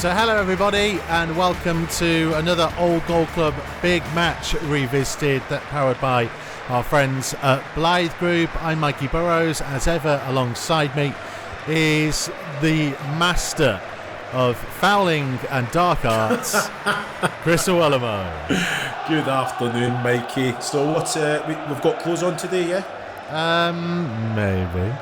So hello everybody and welcome to another Old Gold Club Big Match Revisited, that powered by our friends at Blythe Group. I'm Mikey Burrows. As ever, alongside me is the master of fouling and dark arts, Chris Iwelumo. Good afternoon, Mikey. So what's we've got clothes on today, yeah? Maybe.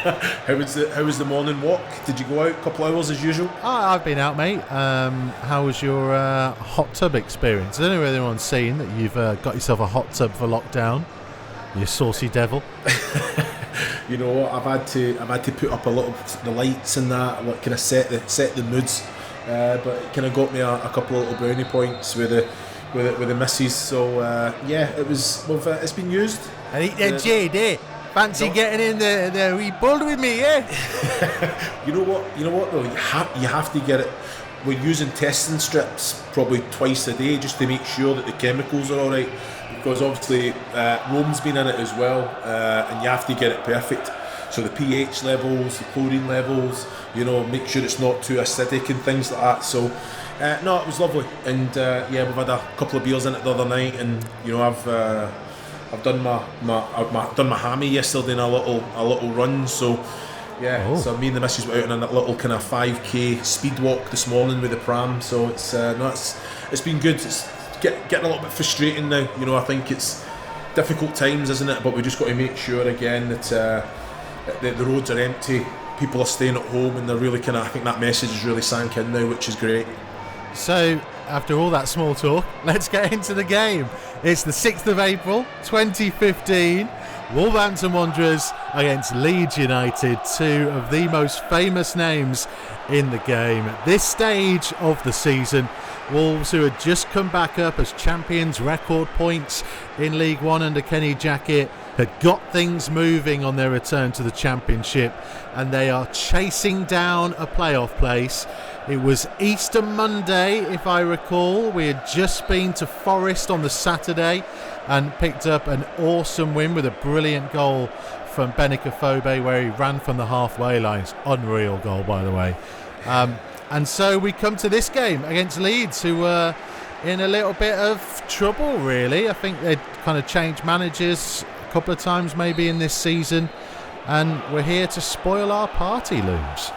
How was the morning walk? Did you go out a couple hours as usual? I've been out, mate. How was your hot tub experience? I don't know if anyone's seen that you've got yourself a hot tub for lockdown. You saucy devil. You know what? I've had to put up the lights and that, like, kind of set the moods. But it kind of got me a couple of little brownie points with the missus. So yeah, it's been used. And eat that jade, eh? Fancy getting in the wee bowl with me, eh? You know what though, you have to get it. We're using testing strips probably twice a day just to make sure that the chemicals are alright, because obviously Rome's been in it as well, and you have to get it perfect. So the pH levels, the chlorine levels, make sure it's not too acidic and things like that. So no, it was lovely, and yeah, we've had a couple of beers in it the other night, and I've done my hammy yesterday in a little run. So yeah, So me and the missus went out on a little kind of 5k speed walk this morning with the pram. So it's been good. It's getting a little bit frustrating now. I think it's difficult times, isn't it? But we just got to make sure again that the roads are empty, people are staying at home, and they're really I think that message is really sank in now, which is great. So, after all that small talk, let's get into the game. It's the 6th of April, 2015. Wolverhampton Wanderers against Leeds United, two of the most famous names in the game. At this stage of the season, Wolves, who had just come back up as champions, record points in League One under Kenny Jackett, had got things moving on their return to the Championship, and they are chasing down a playoff place. It was Easter Monday, if I recall. We had just been to Forest on the Saturday and picked up an awesome win with a brilliant goal from Benikafobe, where he ran from the halfway line. Unreal goal, by the way. And so we come to this game against Leeds, who were in a little bit of trouble, really. I think they'd kind of changed managers a couple of times maybe in this season, and we're here to spoil our party, Looms.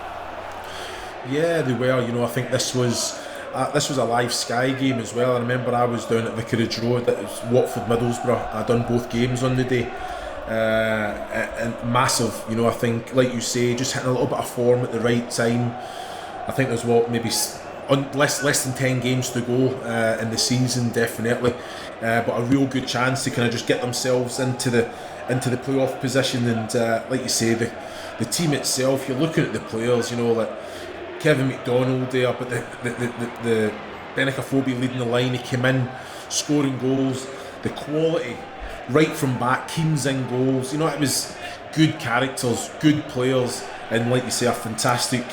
Yeah, they were. I think this was a live Sky game as well. I remember I was down at Vicarage Road. It was Watford-Middlesbrough. I'd done both games on the day, and massive. I think, like you say, just hitting a little bit of form at the right time. I think there's maybe less than 10 games to go in the season, definitely, but a real good chance to kind of just get themselves into the playoff position. And like you say, the team itself, you're looking at the players, like Kevin McDonald there, but the Benikafobe leading the line. He came in scoring goals, the quality right from back, Keane's in goals. It was good characters, good players, and like you say, a fantastic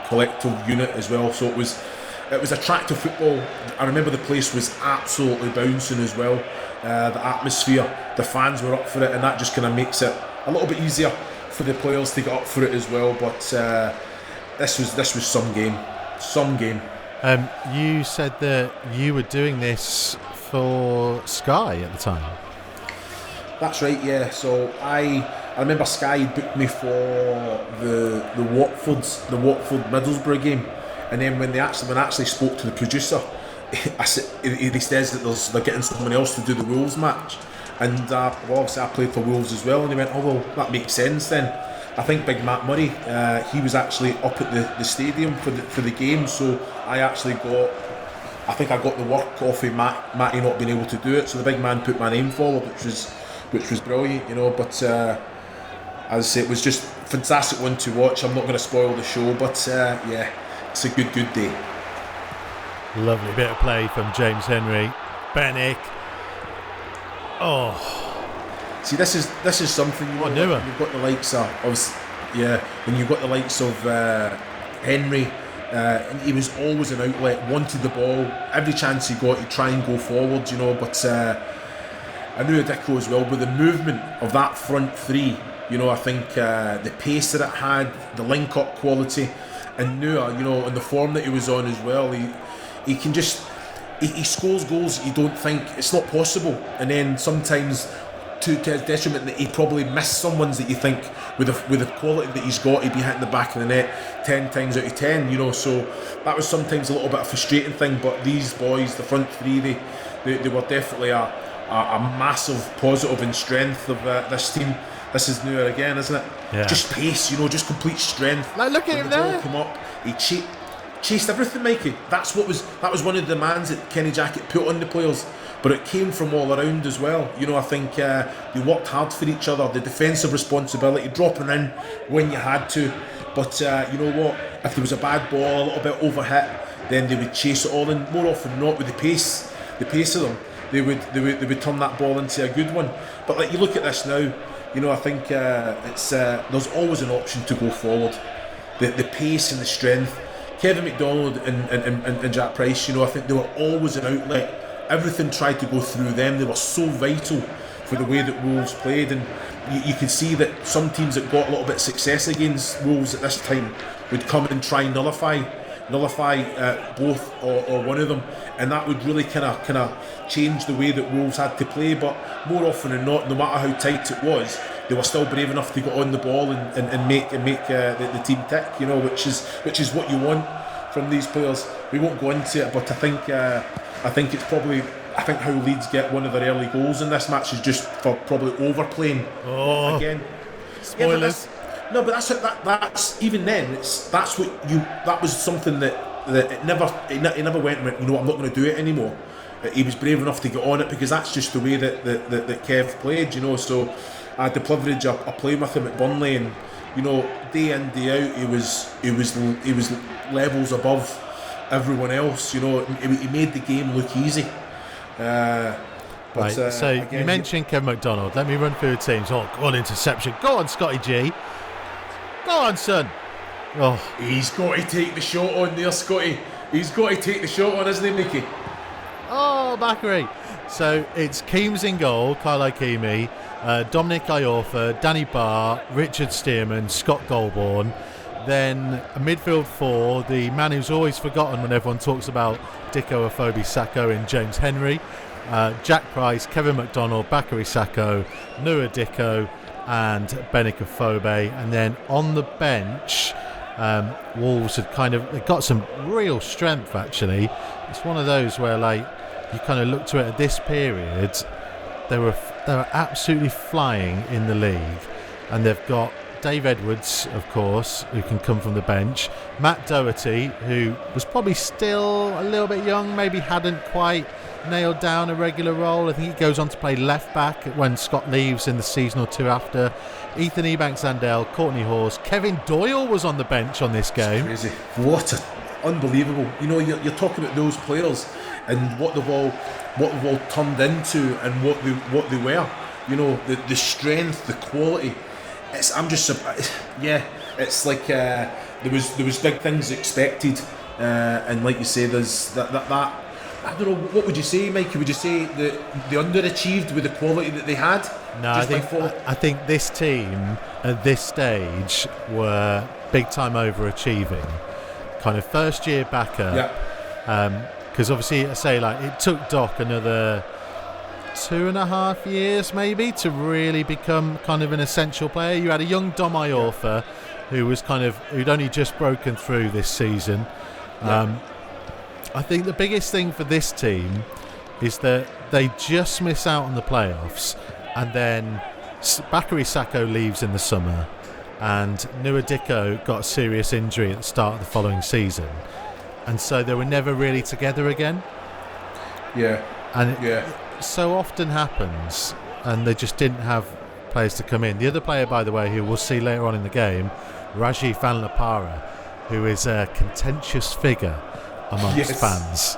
collective unit as well. So it was attractive football. I remember the place was absolutely bouncing as well. The atmosphere, the fans were up for it, and that just kind of makes it a little bit easier for the players to get up for it as well. But this was some game. You said that you were doing this for Sky at the time. That's right, yeah. So I remember Sky booked me for the Watford Middlesbrough game, and then when I actually spoke to the producer, he says that they're getting someone else to do the Wolves match, and obviously I played for Wolves as well, and he went, oh well, that makes sense then. I think Big Matt Murray, he was actually up at the stadium for the game, so I got the work off of Matty not being able to do it, so the big man put my name forward, which was brilliant, but as I say, it was just a fantastic one to watch. I'm not going to spoil the show, but yeah, it's a good day. Lovely bit of play from James Henry. Bennick. Oh. See, this is something you've got the likes of when you've got the likes of Henry, and he was always an outlet, wanted the ball, every chance he got he'd try and go forward, but I knew Dicko as well, but the movement of that front three, I think the pace that it had, the link-up quality, And Nouha, you know, in the form that he was on as well, he can just he scores goals that you don't think it's not possible, and then sometimes to his detriment that he probably missed some ones that you think with the quality that he's got, he'd be hitting the back of the net 10 times out of 10, you know. So that was sometimes a little bit of a frustrating thing. But these boys, the front three, they were definitely a massive positive and strength of this team. This is Nouha again, isn't it? Yeah. Just pace, you know, just complete strength. Like, look at him there. Come up, he chased everything, Mikey. That was one of the demands that Kenny Jackett put on the players. But it came from all around as well. You know, I think they worked hard for each other. The defensive responsibility, dropping in when you had to. But you know what? If there was a bad ball, a little bit overhit, then they would chase it all. And more often than not, with the pace of them, they would turn that ball into a good one. But like, you look at this now, you know, I think it's there's always an option to go forward. The pace and the strength. Kevin McDonald and Jack Price, you know, I think they were always an outlet. Everything tried to go through them. They were so vital for the way that Wolves played, and you could see that some teams that got a little bit of success against Wolves at this time would come and try and nullify both or one of them, and that would really kind of change the way that Wolves had to play. But more often than not, no matter how tight it was, they were still brave enough to get on the ball and make the team tick, you know, which is what you want from these players. We won't go into it, but I think it's probably, I think how Leeds get one of their early goals in this match is just for probably overplaying again. Spoilers. Yeah, but that's even then. That was something that it never went. You know, I'm not going to do it anymore. He was brave enough to get on it because that's just the way that Kev played. You know, so I had the privilege of playing with him at Burnley, and you know, day in day out, he was levels above everyone else. You know, he made the game look easy. Right, so again, you mentioned Kevin McDonald. Let me run through the teams. Oh, go on, interception. Go on, Scotty G. Go on, son. Oh, he's got to take the shot on there, Scotty. He's got to take the shot on, isn't he, Mikey? Oh, Bakary. So it's Keames in goal, Kyle Ikeme, Dominic Iorfa, Danny Barr, Richard Stearman, Scott Golborne. Then a midfield four, the man who's always forgotten when everyone talks about Dicko, Afobe, Sacco in James Henry, Jack Price, Kevin McDonald, Bakary Sacco, Nouha Dicko and Benik Afobe. And then on the bench, Wolves had they got some real strength actually. It's one of those where like you kind of look to it at this period, they were absolutely flying in the league, and they've got Dave Edwards, of course, who can come from the bench. Matt Doherty, who was probably still a little bit young, maybe hadn't quite nailed down a regular role. I think he goes on to play left back when Scott leaves in the season or two after. Ethan Ebanks-Andel, Courtney Hawes, Kevin Doyle was on the bench on this game. It's crazy. Unbelievable. You know, you're talking about those players and what they've all turned into and what they were. You know, the strength, the quality. I'm just surprised. Yeah, it's like there was big things expected, and like you say, there's that. I don't know. What would you say, Mikey? Would you say that they underachieved with the quality that they had? No, I think this team at this stage were big time overachieving. Kind of first year backer. Yeah. Because obviously, I say like it took Doc another 2.5 years maybe to really become kind of an essential player. You had a young Dom Iorfa who'd only just broken through this season. I think the biggest thing for this team is that they just miss out on the playoffs, and then Bakary Sacco leaves in the summer, and Nouha Dicko got a serious injury at the start of the following season, and so they were never really together again. It so often happens, and they just didn't have players to come in. The other player, by the way, who we'll see later on in the game, Rajiv Van Lapara, who is a contentious figure amongst fans.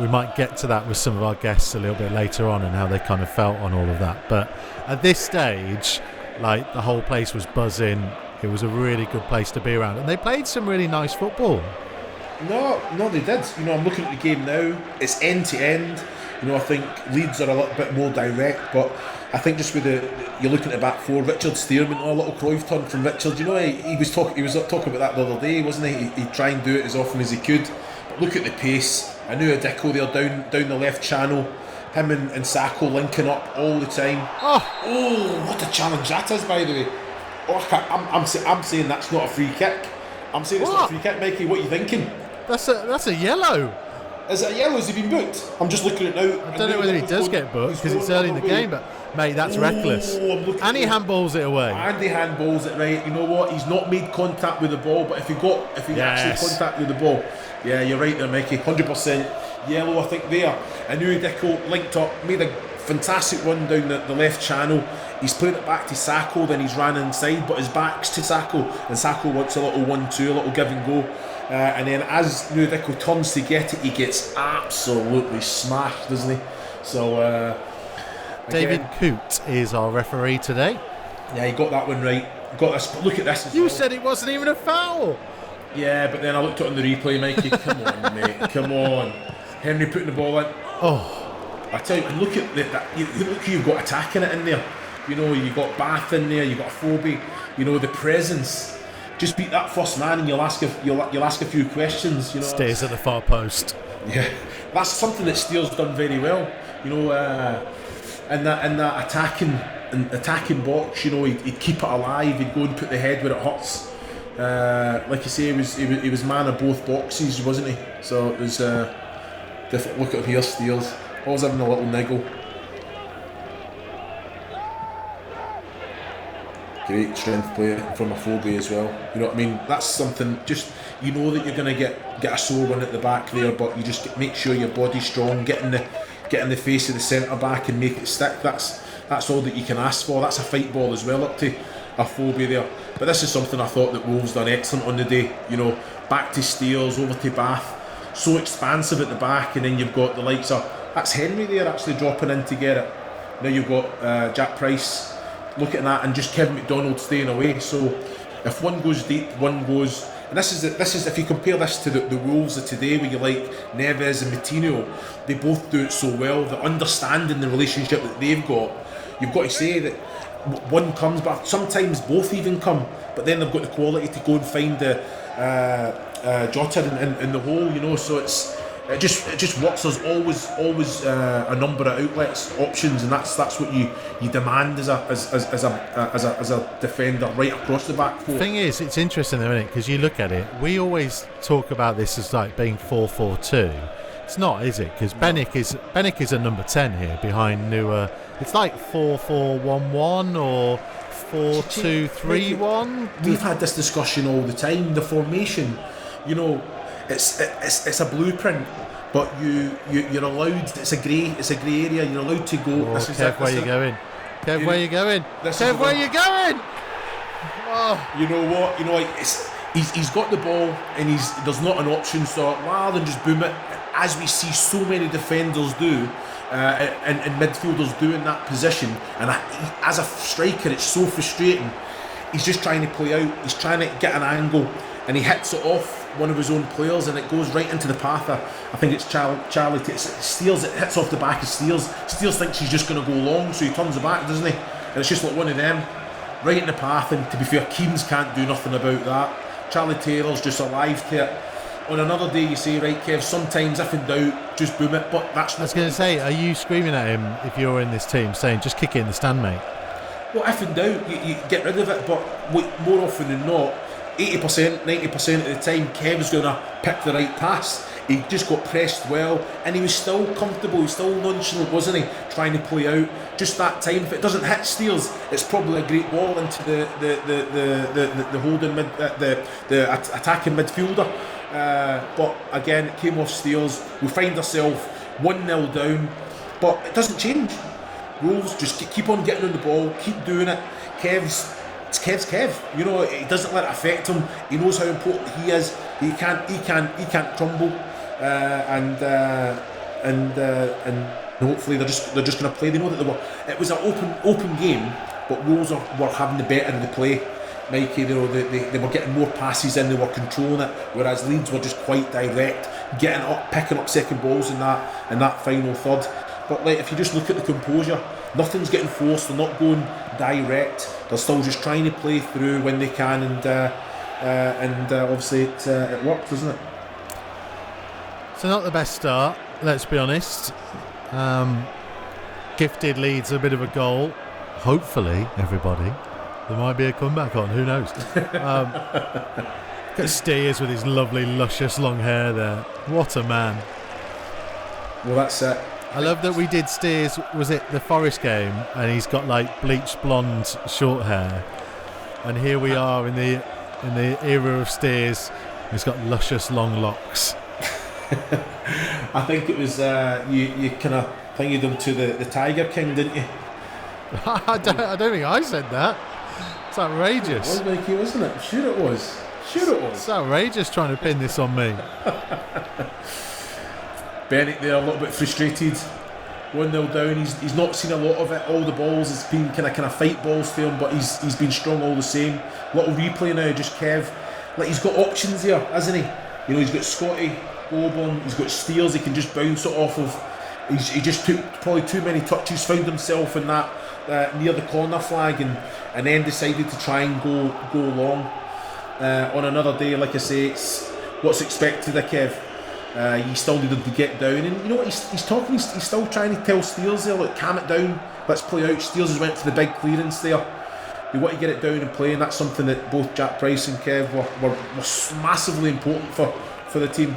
We might get to that with some of our guests a little bit later on and how they kind of felt on all of that. But at this stage, like, the whole place was buzzing. It was a really good place to be around, and they played some really nice football. No, they did. You know, I'm looking at the game now. It's end to end. You know, I think Leeds are a little bit more direct, but I think just with you're looking at the back four, Richard Stearman, a little Cruyff turn from Richard. You know, he was talking about that the other day, wasn't he? He'd try and do it as often as he could. But look at the pace. Nouha Dicko there down the left channel. Him and Sacco linking up all the time. Oh, what a challenge that is, by the way. I'm saying that's not a free kick. I'm saying it's not a free kick, Mikey. What are you thinking? That's a yellow. Is it a yellow? Has he been booked? I'm just looking at it now. I don't know whether he does get booked because it's early in the game, but mate, that's reckless. And he handballs it away. And he handballs it right. You know what? He's not made contact with the ball, but if he actually contact with the ball, yeah, you're right there, Mikey. 100% yellow, I think there. And Nouha Dicko linked up, made a fantastic run down the left channel. He's played it back to Sacco, then he's ran inside, but his back's to Sacco, and Sacco wants a little 1-2, a little give and go. And then as Nouha Dicko turns to get it, he gets absolutely smashed, doesn't he? So David Coote is our referee today. Yeah, he got that one right. Got this. Look at this. You said it wasn't even a foul. Yeah, but then I looked at it on the replay, Mikey. Come on, mate. Come on. Henry putting the ball in. Oh, I tell you, look at that. Look who you've got attacking it in there. You know, you got Bath in there. You got Phobie. You know, the presence. Just beat that first man, and you'll ask a few questions. You know, stays at the far post. Yeah, that's something that Steele's done very well. You know, in that attacking box. You know, he'd keep it alive. He'd go and put the head where it hurts. Like you say, he was man of both boxes, wasn't he? So it was different. Look at him here, Steele's always having a little niggle. Great strength player from a Phobie as well. You know what I mean? That's something. Just you know that you're going to get a sore one at the back there, but you just make sure your body's strong. Get in the face of the centre back and make it stick. That's all that you can ask for. That's a fight ball as well up to a Phobie there. But this is something I thought that Wolves done excellent on the day. You know, back to Steels, over to Bath. So expansive at the back, and then you've got the likes of that's Henry there actually dropping in to get it. Now you've got Jack Price looking at that, and just Kevin McDonald staying away. So if one goes deep, one goes. And this is if you compare this to the Wolves of today, where you like Neves and Moutinho, they both do it so well. The understanding the relationship that they've got, you've got to say that one comes, but sometimes both even come. But then they've got the quality to go and find the Jota in the hole, you know. So it just works. There's always a number of outlets, options, and that's what you demand as a defender right across the back four. The thing is, it's interesting though, isn't it? Because you look at it, we always talk about this as like being 4-4-2. It's not, is it? Because Bennick is a number 10 here behind Nouha. It's like 4-4-1-1 or 4-2-3-1. We've had this discussion all the time. The formation, you know, it's a blueprint, but you're allowed. It's a grey area. You're allowed to go. Oh, Kev, where you going? Kev, where you going? Kev, where you going? Oh. You know what? You know, he's got the ball, and there's not an option. So rather than just boom it, as we see so many defenders do, and midfielders do in that position, and as a striker, it's so frustrating. He's just trying to play out. He's trying to get an angle, and he hits it off one of his own players, and it goes right into the path. I think it's Charlie. Steels. It hits off the back of Steels. Steels thinks he's just going to go long, so he turns it back, doesn't he? And it's just like one of them, right in the path. And to be fair, Keanes can't do nothing about that. Charlie Taylor's just alive to it. On another day, you say, right, Kev, sometimes if in doubt, just boom it. But that's. I was going to say, are you screaming at him if you're in this team, saying just kick it in the stand, mate? Well, if in doubt, you get rid of it. But more often than not, 80%, 90% of the time, Kev's going to pick the right pass. He just got pressed well, and he was still comfortable. He was still nonchalant, wasn't he? Trying to play out. Just that time, if it doesn't hit Steels, it's probably a great ball into the holding the attacking midfielder. But again, it came off Steels. We find ourselves 1-0 down, but it doesn't change. Wolves just keep on getting on the ball, keep doing it. Kev's Kev. You know, he doesn't let it affect him. He knows how important he is. He can't crumble. And hopefully they're just going to play. They know that it was an open game, but Wolves were having the better of the play. Mikey, you know, they were getting more passes in, they were controlling it, whereas Leeds were just quite direct, getting up, picking up second balls in that final third. But like, if you just look at the composure, nothing's getting forced. They're not going direct. They're still just trying to play through when they can, and obviously it worked, doesn't it? So not the best start, let's be honest. Gifted Leeds a bit of a goal. Hopefully, everybody, there might be a comeback on. Who knows? Got Steers with his lovely, luscious long hair there. What a man. Well, that's it. I love that we did Steers, was it the Forest game? And he's got like bleached blonde short hair. And here we are in the era of Steers. He's got luscious long locks. I think it was you kind of thingied them to the Tiger King, didn't you? I don't think I said that. It's outrageous. It was Mikey, wasn't it? Sure it was. It's outrageous trying to pin this on me. Bennett there, a little bit frustrated. 1-0 down. He's not seen a lot of it. All the balls, it's been kind of fight balls for him, but he's been strong all the same. Little replay now, just Kev. Like, he's got options here, hasn't he? You know, he's got Scotty, Golborne, he's got Steers. He can just bounce it off of. He just took probably too many touches, found himself in that near the corner flag, and then decided to try and go long. On another day, like I say, it's what's expected of Kev. He still needed to get down, and you know what he's talking. He's still trying to tell Steers there, look, calm it down, let's play out. Steers has went for the big clearance there. You want to get it down and play, and that's something that both Jack Price and Kev were massively important for the team.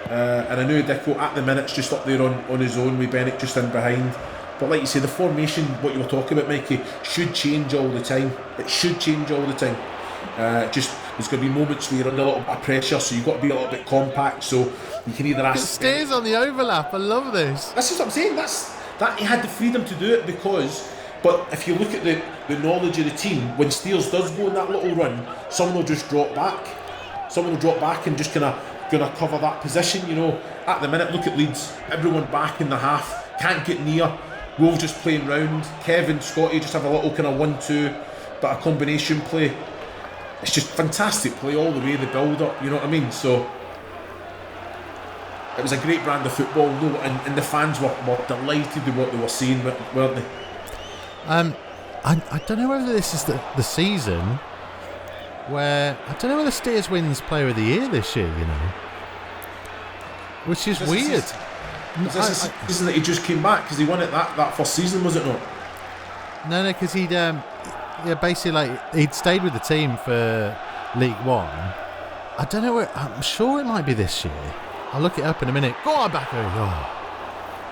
And I know Dicko at the minute's just up there on his own with Bennett just in behind. But like you say, the formation, what you were talking about, Mikey, should change all the time. It should change all the time. Just there's going to be moments where you're under a little bit of pressure, so you've got to be a little bit compact. So you can either ask. It stays on the overlap. I love this. That's just what I'm saying. That he had the freedom to do it because. But if you look at the knowledge of the team, when Steers does go on that little run, someone will just drop back. Someone will drop back and just gonna cover that position. You know, at the minute, look at Leeds. Everyone back in the half, can't get near. Wolves just playing round. Kevin, Scotty just have a little kind of 1-2, but a combination play. It's just fantastic play all the way, the build up. You know what I mean? So it was a great brand of football, and the fans were delighted with what they were seeing, weren't they? I don't know whether this is the season where I don't know whether Steers wins Player of the Year this year, you know, which is weird. Is this a season that he just came back because he won it that first season, was it not? No, because he'd basically like he'd stayed with the team for League One. I don't know where. I'm sure it might be this year. I'll look it up in a minute. Go on, Backer.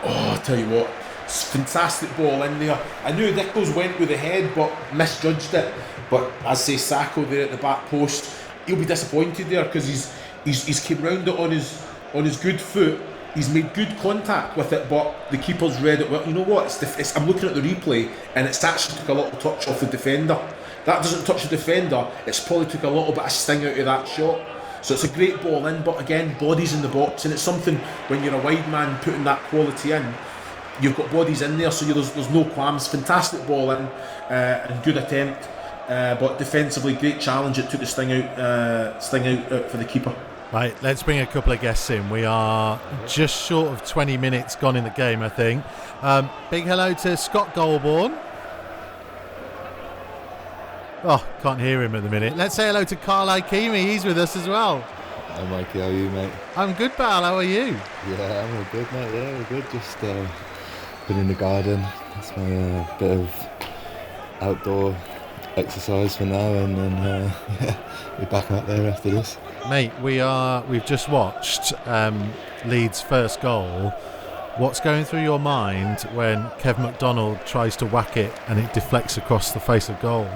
Oh, I tell you what. Fantastic ball in there. I knew Dicko's went with the head but misjudged it. But as I say, Sacco there at the back post, he'll be disappointed there because he's came round it on his good foot. He's made good contact with it, but the keeper's read it well. You know what? I'm looking at the replay, and it's actually took a little touch off the defender. That doesn't touch the defender. It's probably took a little bit of sting out of that shot. So it's a great ball in, but again, bodies in the box, and it's something when you're a wide man putting that quality in. You've got bodies in there, so there's no qualms. Fantastic ball in, and good attempt, but defensively great challenge. It took the sting out for the keeper. Right, let's bring a couple of guests in. We are just short of 20 minutes gone in the game, I think. Big hello to Scott Golbourne. Oh, can't hear him at the minute. Let's say hello to Carl Ikeme. He's with us as well. Hi Mikey, how are you, mate? I'm good, pal. How are you? Yeah, I'm all good, mate. Yeah, we're good. Just been in the garden. That's my bit of outdoor exercise for now, and then we're back out there after this. Mate, we've just watched Leeds' first goal. What's going through your mind when Kev McDonald tries to whack it and it deflects across the face of goal?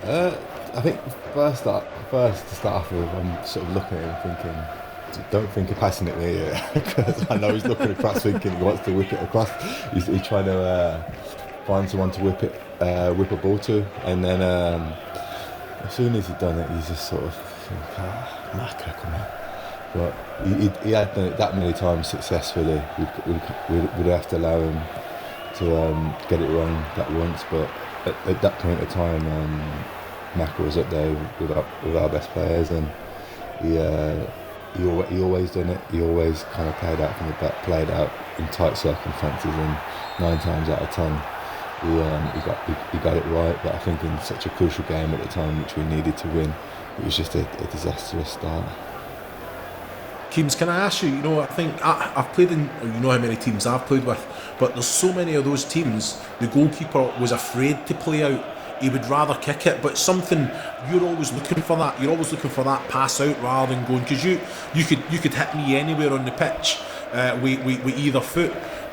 I think first to start off with, I'm sort of looking at him thinking, don't think of passing it near, because I know he's looking across thinking he wants to whip it across. He's trying to find someone to whip a ball to, and then as soon as he'd done it, he's just sort of think, Maka, come on. But he had done it that many times successfully. We'd have to allow him to get it wrong that once, but at that point of time, Maka was up there with our best players, and he always done it. He always kind of played out from the back, played out in tight circumstances, and 9 times out of 10, he got it right. But I think in such a crucial game at the time, which we needed to win, it was just a disastrous start. Keems, can I ask you, I think I've played in, you know how many teams I've played with, but there's so many of those teams, the goalkeeper was afraid to play out. He would rather kick it, but something, you're always looking for that. You're always looking for that pass out rather than going, because you could hit me anywhere on the pitch with either foot.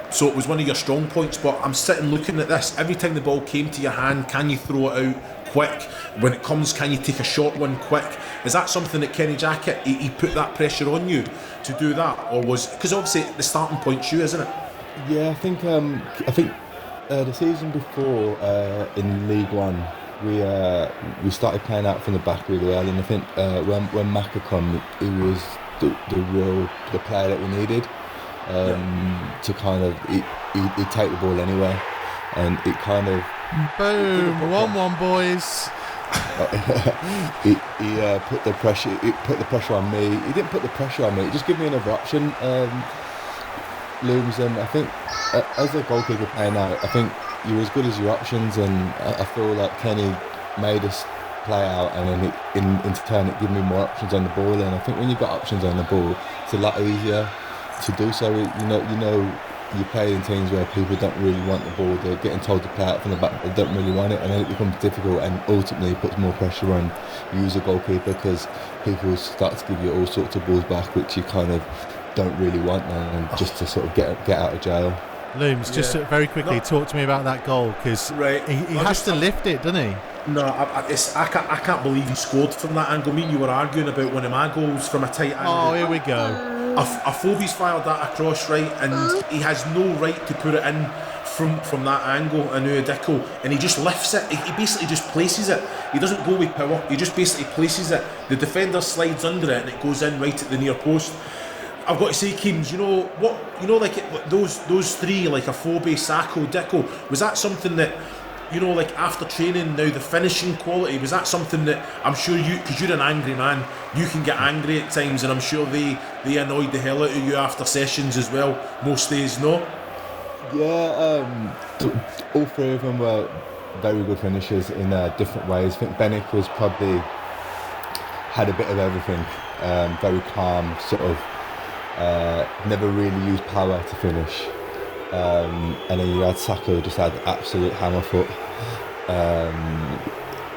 So it was one of your strong points, but I'm sitting looking at this. Every time the ball came to your hand, can you throw it out quick? When it comes, can you take a short one quick? Is that something that Kenny Jackett, he put that pressure on you to do that? Or was, because obviously the starting point's you, isn't it? Yeah, I think the season before in League One, we started playing out from the back really well, and I think when Maka come, he was the player that we needed to kind of he'd take the ball anyway, and it kind of boom 1-1 boys. He put the pressure. It put the pressure on me. He didn't put the pressure on me. He just gave me another option. Looms, and I think as a goalkeeper playing out, I think you're as good as your options, and I feel like Kenny made us play out, and then in turn it gave me more options on the ball. And I think when you've got options on the ball, it's a lot easier to do so. You play in teams where people don't really want the ball, they're getting told to play out from the back, they don't really want it, and then it becomes difficult, and ultimately puts more pressure on you as a goalkeeper, because people start to give you all sorts of balls back which you kind of don't really want now, and just to sort of get out of jail. Looms, just very quickly, talk to me about that goal, because he has to lift it, doesn't he? No, I can't believe he scored from that angle. Me and you were arguing about one of my goals from a tight angle. Oh, here we go. Afobe's fired that across right, and he has no right to put it in from that angle, a Nouha Dicko, and he just lifts it. He basically just places it. He doesn't go with power. He just basically places it. The defender slides under it, and it goes in right at the near post. I've got to say, Keems, those three, like Afobe, Sacco, Dicko, was that something that, like after training now, the finishing quality, was that something that I'm sure you, because you're an angry man, you can get angry at times, and I'm sure they annoyed the hell out of you after sessions as well, most days, no? Yeah, all 3 of them were very good finishers in different ways. I think Benick was probably had a bit of everything, very calm, sort of, never really used power to finish. And then you had Sacco, just had absolute hammer foot,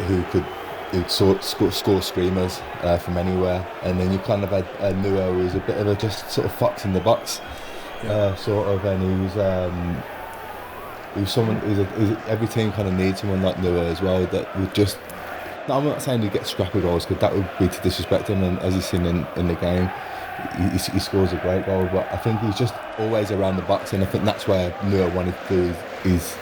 who'd score screamers from anywhere. And then you kind of had Nouha, who was a bit of a just sort of fox in the box, sort of, and he was someone. Every team kind of needs someone like Nouha as well, that would just. I'm not saying he'd get scrappy goals, because that would be to disrespect him, and as you've seen in the game, he scores a great goal, but I think he's just always around the box, and I think that's where Nouha wanted to do his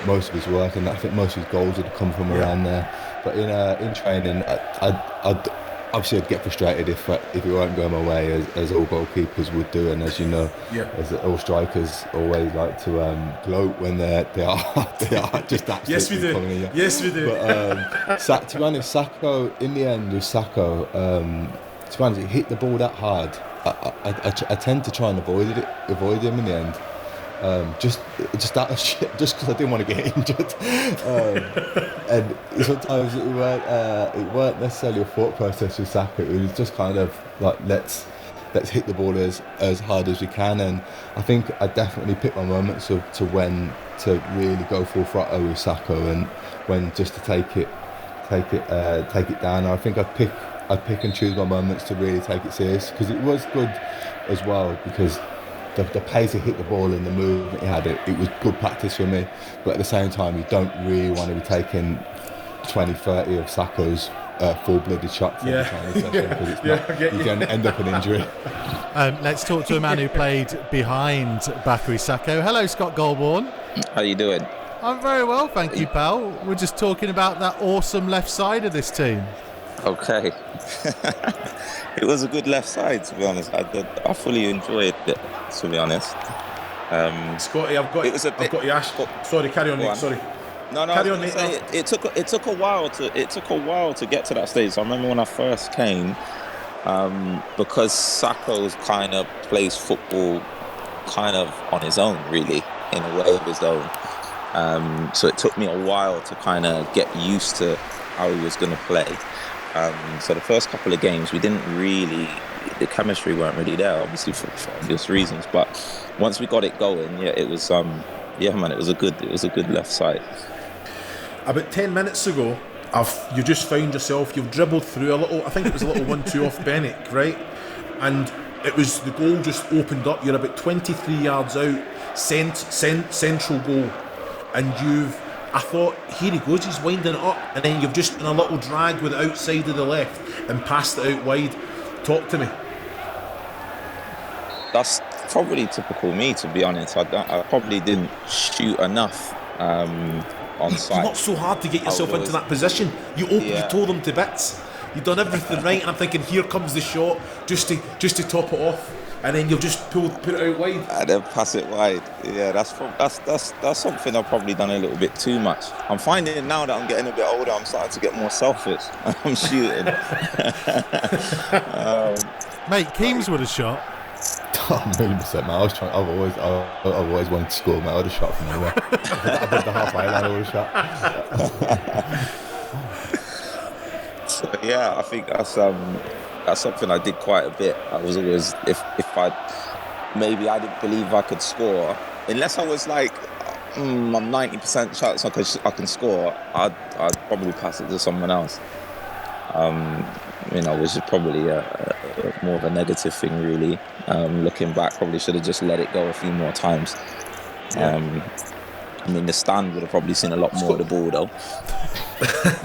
most of his work, and I think most of his goals would come from around there. But in training, I'd get frustrated if it weren't going my way, as all goalkeepers would do, and as you know, as all strikers always like to gloat when they are just absolutely Yes, we do. But to be honest, Sacco, in the end with Sacco, to be honest, he hit the ball that hard. I tend to try and avoid him in the end. Just because I didn't want to get injured. And sometimes it weren't necessarily a thought process with Saka. It was just kind of like let's hit the ball as hard as we can. And I think I definitely picked my moments to when to really go full throttle with Saka, and when just to take it down. I think I'd pick and choose my moments to really take it serious, because it was good as well, because the pace he hit the ball and the movement he had, it was good practice for me. But at the same time, you don't really want to be taking 20-30 of Sacco's full-blooded shots every time, because you can end up in injury. Let's talk to a man who played behind Bakary Sacco. Hello, Scott Golborne. How you doing? I'm very well, thank you, pal. We're just talking about that awesome left side of this team. Okay. It was a good left side, to be honest. I fully enjoyed it, to be honest. Scotty, I've got you, Ash. Sorry, carry on, Nick. Sorry. No. Carry on, Nick. It took a while to get to that stage. So I remember when I first came, because Sacco's kind of plays football kind of on his own, really, in a way of his own. So it took me a while to kind of get used to how he was going to play. So the first couple of games, the chemistry weren't really there, obviously for obvious reasons. But once we got it going, it was, it was a good left side. About 10 minutes ago, you just found yourself, you've dribbled through I think it was a little 1-2 off Bennett, right? And it was, the goal just opened up, you're about 23 yards out, central goal, and I thought, here he goes, he's winding it up, and then you've just done a little drag with the outside of the left and passed it out wide. Talk to me. That's probably typical me, to be honest. I probably didn't shoot enough on site. You worked so hard to get yourself into that position. You tore them to bits. You've done everything right, and I'm thinking, here comes the shot, just to top it off, and then you've just put it out wide. And then pass it wide. Yeah, that's something I've probably done a little bit too much. I'm finding now that I'm getting a bit older, I'm starting to get more selfish. I'm shooting. Mate, Keems would have shot. Oh, 100%, man. I've always wanted to score, man. I would have shot from anywhere. Above the halfway line, I would have shot. So yeah, I think that's something I did quite a bit. I was always, if I didn't believe I could score, unless I was like, I'm 90% chance I can score, I'd probably pass it to someone else. Which is probably more of a negative thing, really. Looking back, probably should have just let it go a few more times. The stand would have probably seen a lot more of the ball, though.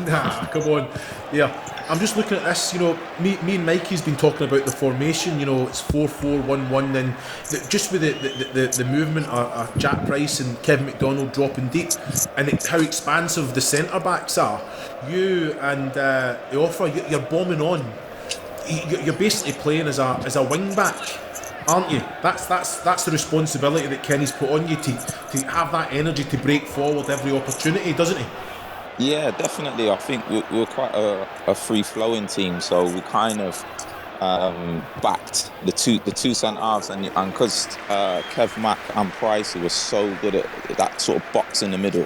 Nah, come on. Yeah, I'm just looking at this, me and Mikey's been talking about the formation, it's 4-4-1-1, and just with the movement of Jack Price and Kevin McDonald dropping deep, and how expansive the centre-backs are. You and Iwelumo, you're bombing on. You're basically playing as a wing-back, aren't you? That's the responsibility that Kenny's put on you, to have that energy to break forward every opportunity, doesn't he? Yeah, definitely. I think we're quite a free-flowing team, so we kind of backed the two centre-halves, and because Kev Mack and Pricey were so good at that sort of box in the middle,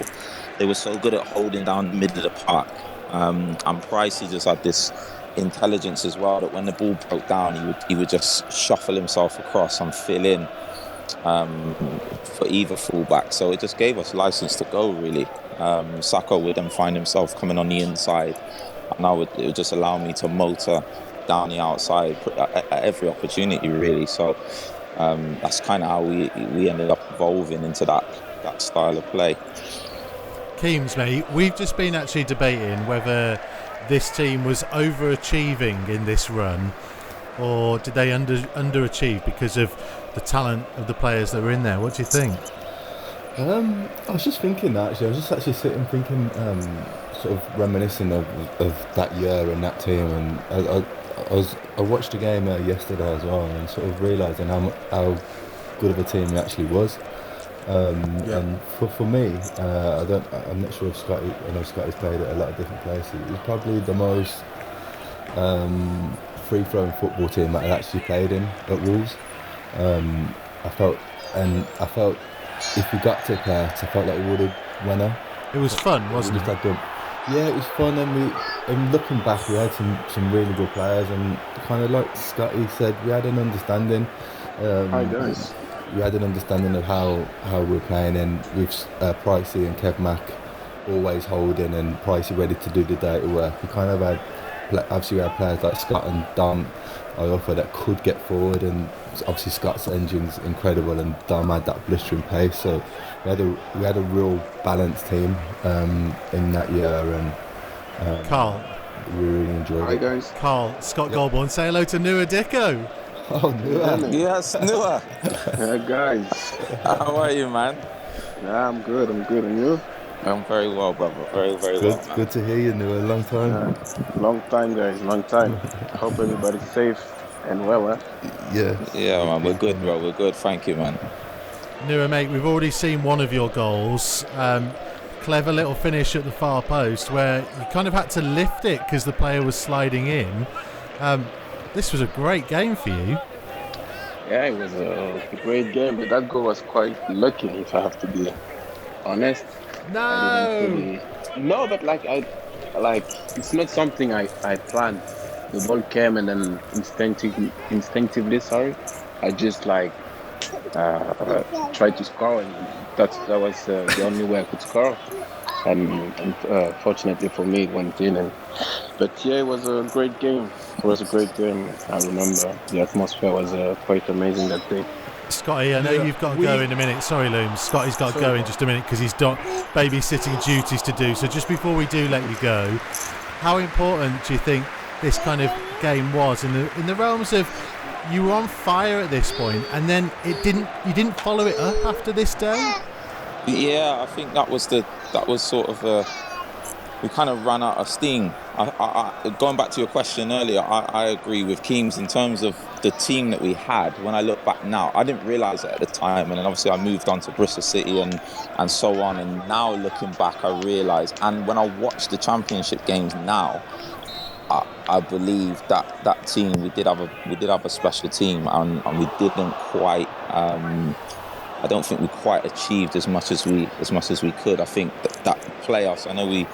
they were so good at holding down the middle of the park, and Pricey just had this intelligence as well, that when the ball broke down, he would just shuffle himself across and fill in for either fullback. So it just gave us license to go, really. Sacco would then find himself coming on the inside, and it would just allow me to motor down the outside at every opportunity, really. So that's kind of how we ended up evolving into that style of play. Keems, mate, we've just been actually debating whether this team was overachieving in this run, or did they underachieve because of the talent of the players that were in there? What do you think? I was just thinking that, actually. I was just actually sitting thinking, sort of reminiscing of that year and that team, and I watched the game yesterday as well, and sort of realising how good of a team it actually was. And for me, I'm not sure if Scotty. I know Scotty's played at a lot of different places. It was probably the most free-flowing football team that I actually played in at Wolves. I felt if we got to playoffs, I felt like we would have won out. It was fun, wasn't it? Yeah, it was fun, and looking back, we had some really good players, and kind of like Scotty said, we had an understanding. Hi guys. We had an understanding of how we're playing, and with Pricey and Kev Mack always holding, and Pricey ready to do the dirty work. We kind of had, obviously we had players like Scott and Dom Iwelumo that could get forward, and obviously Scott's engine's incredible, and Dom had that blistering pace. So we had a real balanced team in that year, and Carl, we really enjoyed it. Hi guys. Carl, Scott Golborne, say hello to Nouha Dicko. Oh, Nouha. Yes, Nouha. Hi guys. How are you, man? Yeah, I'm good, and you? I'm very well, brother. Very, very Good, well, man. good to hear you, Nouha. Long time. Long time, guys. Long time. I hope everybody's safe and well, eh? Yeah, man. We're good, bro. We're good. Thank you, man. Nouha, mate, we've already seen one of your goals. Clever little finish at the far post where you kind of had to lift it because the player was sliding in. this was a great game for you. Yeah, it was a great game, but that goal was quite lucky, if I have to be honest. No. I didn't really. No, but it's not something I planned. The ball came and then instinctively, I just tried to score, and that was the only way I could score. And fortunately for me, it went in. But yeah, it was a great game. I remember the atmosphere was quite amazing that day. Scotty, I know you've got to go in a minute. Sorry, Looms. Scotty's got to go in just a minute because he's got babysitting duties to do. So just before we do let you go, how important do you think this kind of game was in the realms of you were on fire at this point, and then you didn't follow it up after this day? Yeah, I think that was sort of we kind of ran out of steam. Going back to your question earlier, I agree with Keems in terms of the team that we had. When I look back now, I didn't realise it at the time, and then obviously I moved on to Bristol City and so on. And now looking back, I realise. And when I watch the Championship games now, I believe that team we did have a special team, and we didn't quite. I don't think we quite achieved as much as we could. I think that playoffs. I know we.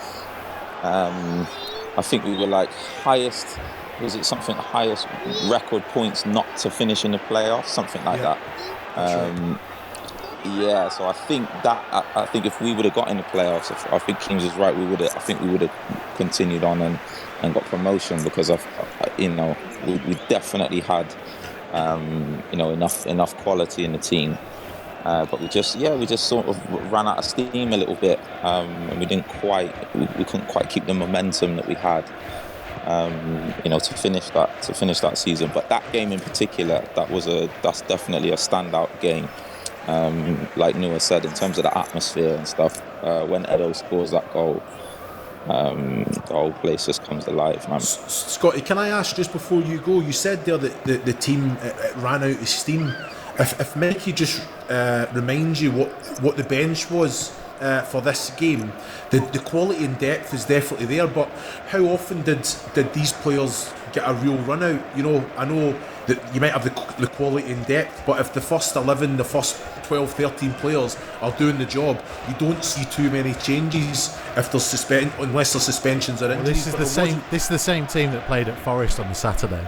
I think we were highest. Was it something highest record points not to finish in the playoffs? Something like that. Yeah. So I think if we would have got in the playoffs, I think Kings is right. We would have continued on and got promotion because we definitely had enough quality in the team. But we just sort of ran out of steam a little bit, and we couldn't quite keep the momentum that we had, to finish that season. But that game in particular, that's definitely a standout game. Like Nouha said, in terms of the atmosphere and stuff, when Edo scores that goal, the whole place just comes alive, man. Scotty, can I ask just before you go? You said there that the team ran out of steam. If Mikey just reminds you what the bench was for this game, the quality and depth is definitely there. But how often did these players get a real run out? I know that you might have the quality and depth, but if the first 11, the first 12, 13 players are doing the job, you don't see too many changes if there's unless there's suspensions or injuries. This is the same team that played at Forest on the Saturday.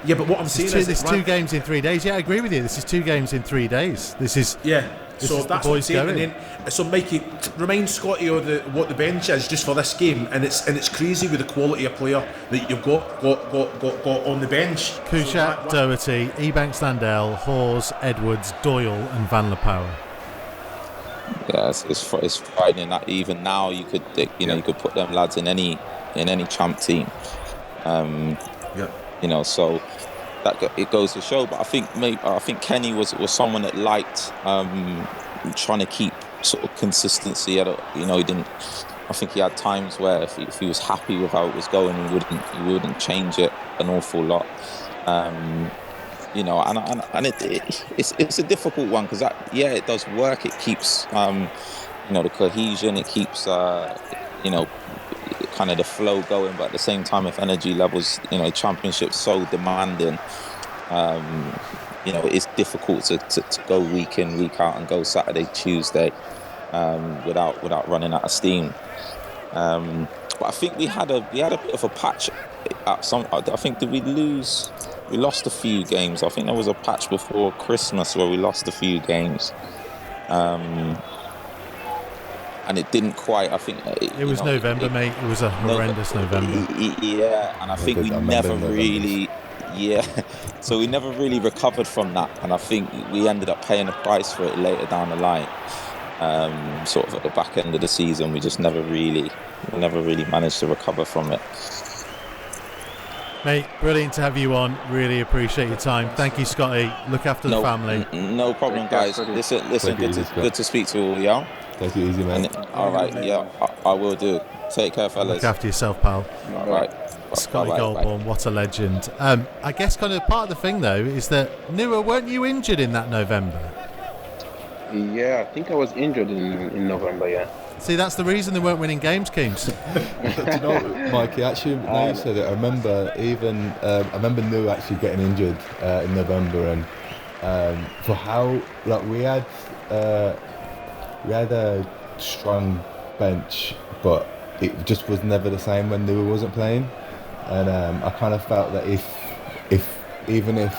Yeah, but what I'm saying is... There's 2 games in 3 days. Yeah, I agree with you. This is 2 games in 3 days. This is... Yeah, so is that's the what I'm boys saying. going. And then, so Mikey, remind Scotty of what the bench is just for this game, and it's crazy with the quality of player that you've got on the bench. Kuchat, Doherty, Ebanks, Landell, Hawes, Edwards, Doyle and Van La Power. Yeah, it's frightening that even now you could put them lads in any champ team. So that it goes to show. But I think Kenny was someone that liked trying to keep sort of consistency. He didn't. I think he had times where if he was happy with how it was going, he wouldn't change it an awful lot. And it's a difficult one because it does work. It keeps the cohesion. It keeps kind of the flow going, but at the same time, if energy levels, championships so demanding, it's difficult to go week in, week out and go Saturday, Tuesday without running out of steam. But I think we had a bit of a patch at some. I think we lost a few games. I think there was a patch before Christmas where we lost a few games. And it didn't quite. I think it was November, mate. It was a horrendous November. Yeah, and I think we never really. Yeah, so we never really recovered from that, and I think we ended up paying a price for it later down the line. Sort of at the back end of the season, we never really managed to recover from it. Mate, brilliant to have you on. Really appreciate your time. Thank you, Scotty. Look after the family. No problem, guys. Listen. Good to speak to you all, yeah. Take it easy, man. All right, yeah, I will do. Take care, fellas. Look after yourself, pal. All right. Scotty Golborne, what a legend. I guess kind of part of the thing, though, is that, Nouha, weren't you injured in that November? Yeah, I think I was injured in November, yeah. See, that's the reason they weren't winning games, Keems. Do you know, Mikey, actually, now you said it, I remember Nouha actually getting injured in November, and for how, like, we had a strong bench, but it just was never the same when Nouha wasn't playing, and I kind of felt that even if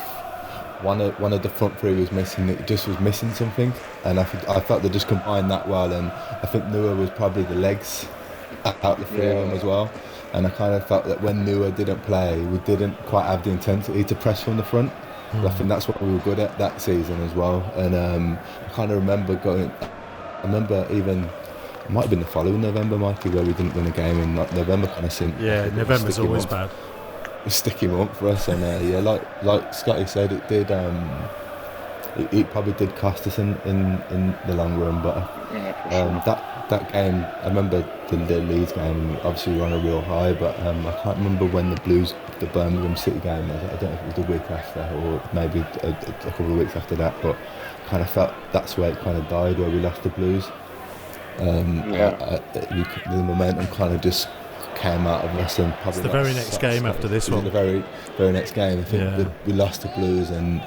one of the front three was missing, it just was missing something, and I felt they just combined that well, and I think Nouha was probably the legs out the three of them as well, and I kind of felt that when Nouha didn't play, we didn't quite have the intensity to press from the front. I think that's what we were good at that season as well, and I kind of remember even it might have been the following November, Mikey, where we didn't win a game, and like, November kind of seemed November's always bad. A sticky month for us, and like Scotty said, it did. It probably did cost us in the long run, but that game, I remember the Leeds game. Obviously, we were on a real high, but I can't remember when the Birmingham City game was. I don't know if it was the week after or maybe a couple of weeks after that, but kind of felt that's where it kind of died, where we lost the Blues. The momentum kind of just came out of us, and probably it's the very next game after this one. The very, very next game, I think we lost the Blues, and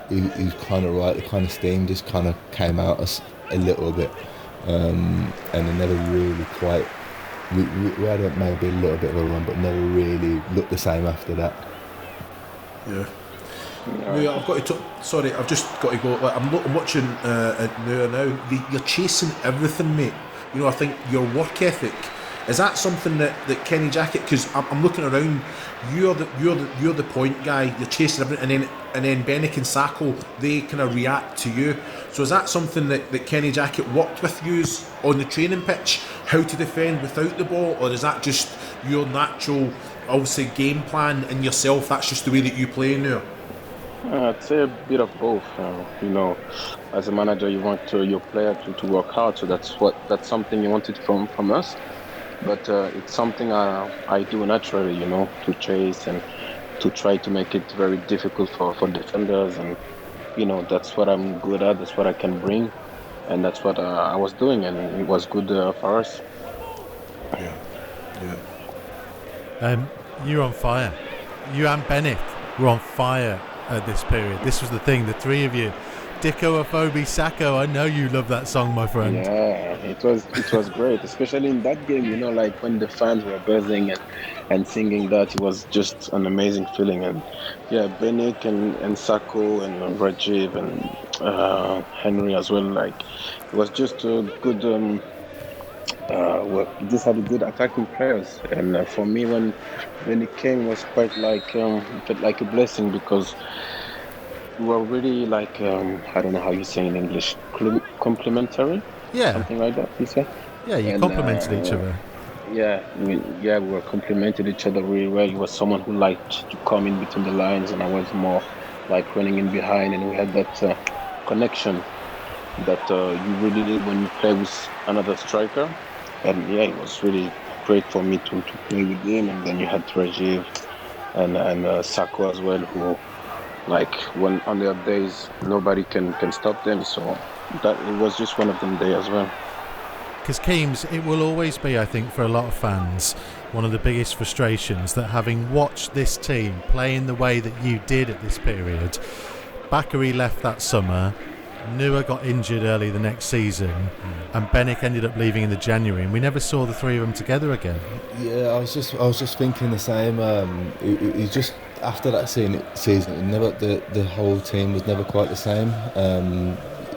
he's kind of right. The kind of steam just kind of came out us a little bit, and it never really quite. We had maybe a little bit of a run, but never really looked the same after that. Yeah. No, I've just got to go. Like, I'm watching now. You're chasing everything, mate. You know, I think your work ethic. Is that something that Kenny Jackett? Because I'm looking around, you're the point guy. You're chasing everything, and then Bennick and Sacco, they kind of react to you. So is that something that Kenny Jackett worked with you on the training pitch, how to defend without the ball, or is that just your natural, obviously, game plan in yourself? That's just the way that you play now. I'd say a bit of both. You know, as a manager, you want your player to work hard, so that's something you wanted from us. But it's something I do naturally, you know, to chase and to try to make it very difficult for defenders. And, you know, that's what I'm good at, that's what I can bring. And that's what I was doing, and it was good for us. Yeah. You're on fire. You and Bennett were on fire at this period. This was the thing, the three of you. Dicko, Afobe, Sacco, I know you love that song, my friend. Yeah, it was great, especially in that game, you know, like when the fans were buzzing and singing that, it was just an amazing feeling. And yeah, Bennick and Sacco and Rajiv and Henry as well, like it was just a good we just had a good attacking players, and for me when Bennick came, it was quite like felt like a blessing, because we were really like I don't know how you say in English, complementary, something like that you say. Yeah, you complemented each other. Yeah, we were complemented each other really well. He was someone who liked to come in between the lines, and I was more like running in behind, and we had that connection that you really need when you play with another striker. And yeah, it was really great for me to play with him. And then you had Rajiv and Sacco as well, who, like, when on their days nobody can stop them. So that it was just one of them day as well. Because Keems, it will always be, I think, for a lot of fans, one of the biggest frustrations that having watched this team play in the way that you did at this period, Bakary left that summer, Nouha got injured early the next season, and Bennick ended up leaving in the January, and we never saw the three of them together again. Yeah, I was just thinking the same. It just after that season, the whole team was never quite the same.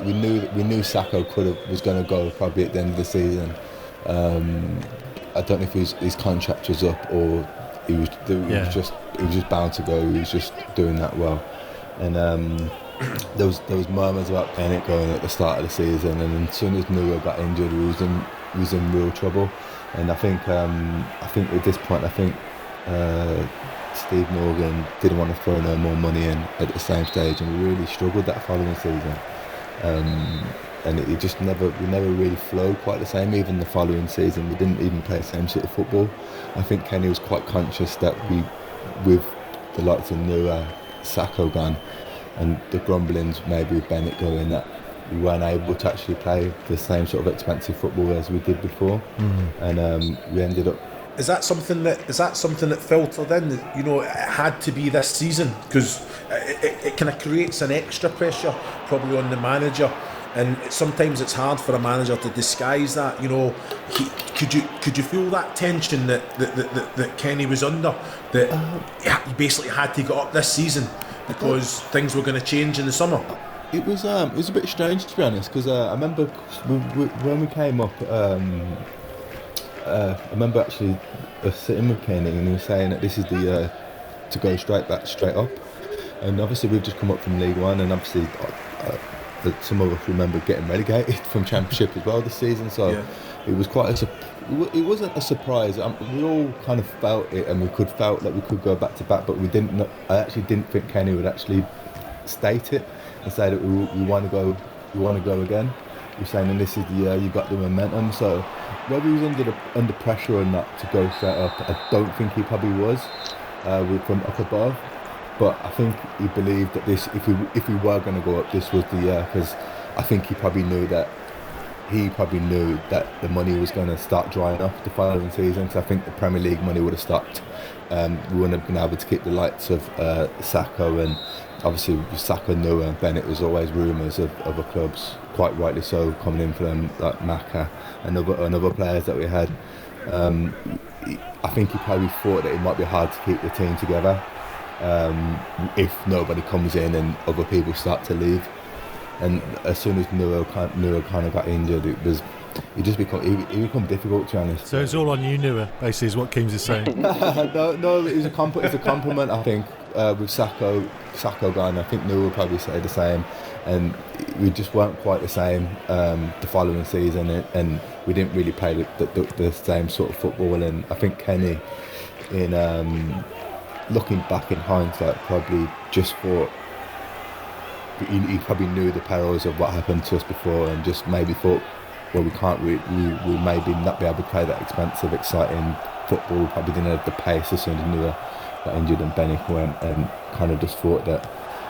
We knew Sacco was going to go probably at the end of the season. I don't know if his contract was up or he was just bound to go. He was just doing that well, and there was murmurs about Bennett going at the start of the season, and as soon as Nouha got injured, we was in real trouble. And I think at this point, Steve Morgan didn't want to throw no more money in at the same stage, and we really struggled that following season. And it just we never really flowed quite the same. Even the following season, we didn't even play the same sort of football. I think Kenny was quite conscious that with the likes of Nouha, Sacco gone, and the grumblings maybe with Bennett going, that we weren't able to actually play the same sort of expensive football as we did before, and we ended up. Is that something that filtered in? That, you know, it had to be this season because it kind of creates an extra pressure probably on the manager, and sometimes it's hard for a manager to disguise that. You know, could you feel that tension that Kenny was under? That he basically had to get up this season because things were going to change in the summer. It was a bit strange, to be honest, because I remember when we came up. I remember actually sitting with Kenny and he was saying that this is the year to go straight up, and obviously we've just come up from League One, and obviously some of us remember getting relegated from Championship as well this season, so it was quite it wasn't a surprise. We all kind of felt it, and we felt that we could go back to back, but I actually didn't think Kenny would actually state it and say that we want to go again. You're saying, and this is the year you got the momentum. So whether he was under pressure or not to go straight up, I don't think he probably was from up above. But I think he believed that this, if we were going to go up, this was the year, because I think he probably knew that the money was going to start drying up the following season. So I think the Premier League money would have stopped. We wouldn't have been able to keep the likes of Sacco, and obviously Sacco, Nouha and Bennett was always rumours of other clubs, quite rightly so, coming in for them, like Maka and other players that we had. I think he probably thought that it might be hard to keep the team together if nobody comes in and other people start to leave. And as soon as Nouha kind of got injured, it become difficult, to be honest. So it's all on you, Nouha, basically, is what Keems is saying. no, it's a compliment, I think, with Sacco gone. I think Nouha would probably say the same, and we just weren't quite the same the following season, and we didn't really play the same sort of football. And I think Kenny, in looking back in hindsight, probably just thought he probably knew the perils of what happened to us before, and just maybe thought, well, we maybe not be able to play that expensive, exciting football. We probably didn't have the pace as soon as Nouha got injured and Bennett went, and kind of just thought that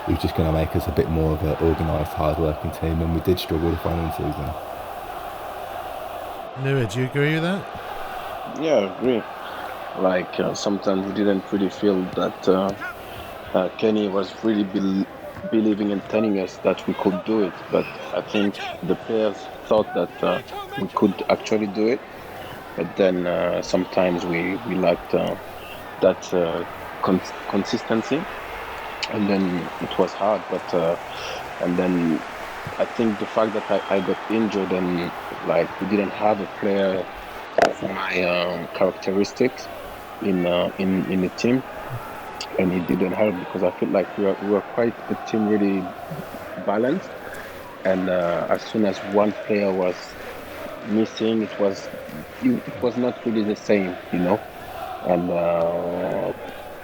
he was just going to make us a bit more of an organised, hard-working team, and we did struggle the following season. Nouha, do you agree with that? Yeah, I agree. Like, sometimes we didn't really feel that Kenny was really believing and telling us that we could do it, but I think the players thought that we could actually do it, but then sometimes we lacked that consistency, and then it was hard. But and then I think the fact that I got injured, and like we didn't have a player of my characteristics in the team, and it didn't help, because I feel like we were quite a team really balanced, and as soon as one player was missing, it was not really the same, you know, and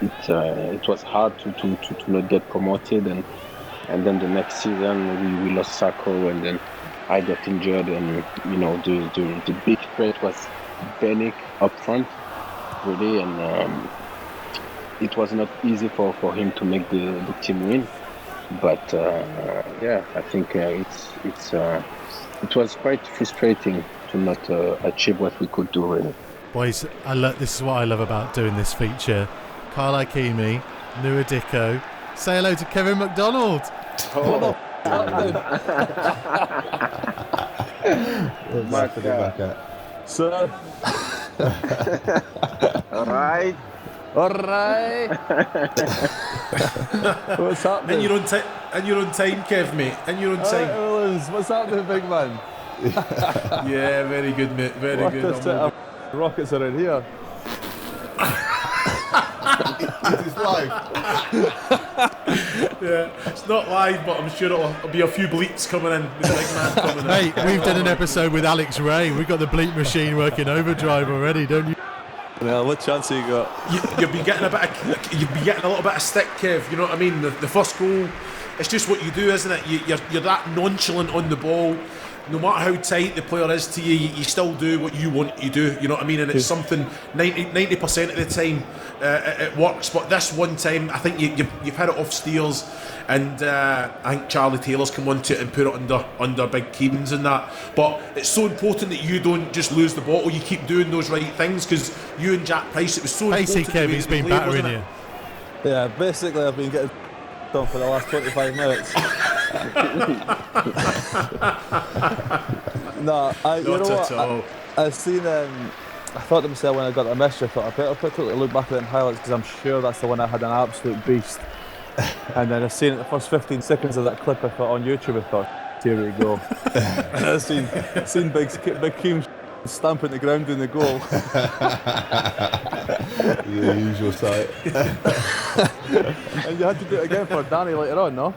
it was hard to not get promoted, and then the next season we lost Sacco, and then I got injured, and you know the big threat was Bennett up front, really, and it was not easy for him to make the team win, but yeah, I think it was quite frustrating to not achieve what we could do, really. Boys, this is what I love about doing this feature. Carl Ikeme, Nouha Dicko. Say hello to Kevin McDonald. Oh. Sir. All right. What's happening? And you're on time, Kev, mate. And you're on time. What's happening, big man? Yeah, very good, mate. Very good. Rockets around here. It is live. Yeah, it's not live, but I'm sure it'll be a few bleeps coming in. With the big man coming in. Mate, we've done an episode with Alex Ray. We've got the bleep machine working overdrive already, don't you? Well, what chance have you got? You'll be getting a little bit of stick, Kev. You know what I mean? The first goal, it's just what you do, isn't it? You're that nonchalant on the ball. No matter how tight the player is to you, you still do what you want to do. You know what I mean? And it's something 90% of the time it works. But this one time, I think you've had it off steers, and I think Charlie Taylor's come onto it and put it under Big Keevans and that. But it's so important that you don't just lose the bottle. You keep doing those right things, because you and Jack Price, it was so Basically, important. Kev, he's been battering you. Yeah, basically I've been getting done for the last 25 minutes. No, you know what? I've seen. I thought to myself when I got the message, I thought I better quickly look back at the highlights, because I'm sure that's the one I had an absolute beast. And then I've seen it the first 15 seconds of that clip I thought on YouTube. I thought, here we go. And I've seen Big Keem stamping the ground in the goal. The usual sight. And you had to do it again for Danny later on, no?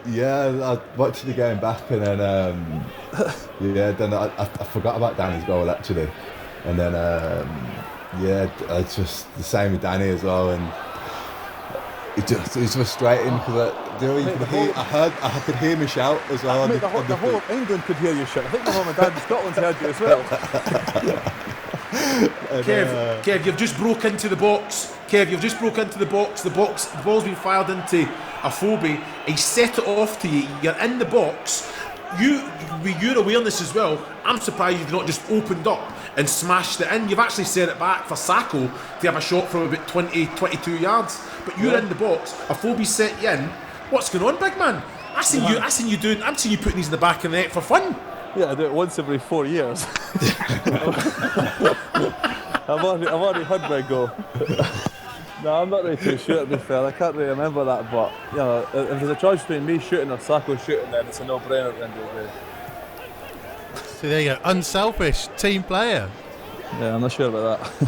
Yeah, I watched the game back, and then then I forgot about Danny's goal actually, and then it's just the same with Danny as well, and it's frustrating because I could hear me shout as well. Mate, the whole of England could hear you shout. I think my mum and dad in Scotland heard you as well. And, Kev, you've just broke into the box. The ball's been fired into a phobie. He set it off to you. You're in the box. With your awareness as well, I'm surprised you've not just opened up and smashed it in. You've actually set it back for Sacco to have a shot from about 22 yards. But you're in the box. A phobie set you in. What's going on, big man? I seen you putting these in the back of the net for fun. Yeah, I do it once every 4 years. I've already had my go. No, I'm not really too sure, to be fair. I can't really remember that, but you know, if there's a choice between me shooting or Sacco shooting, then it's a no-brainer at the end of the day. So there you go, unselfish team player. Yeah, I'm not sure about that.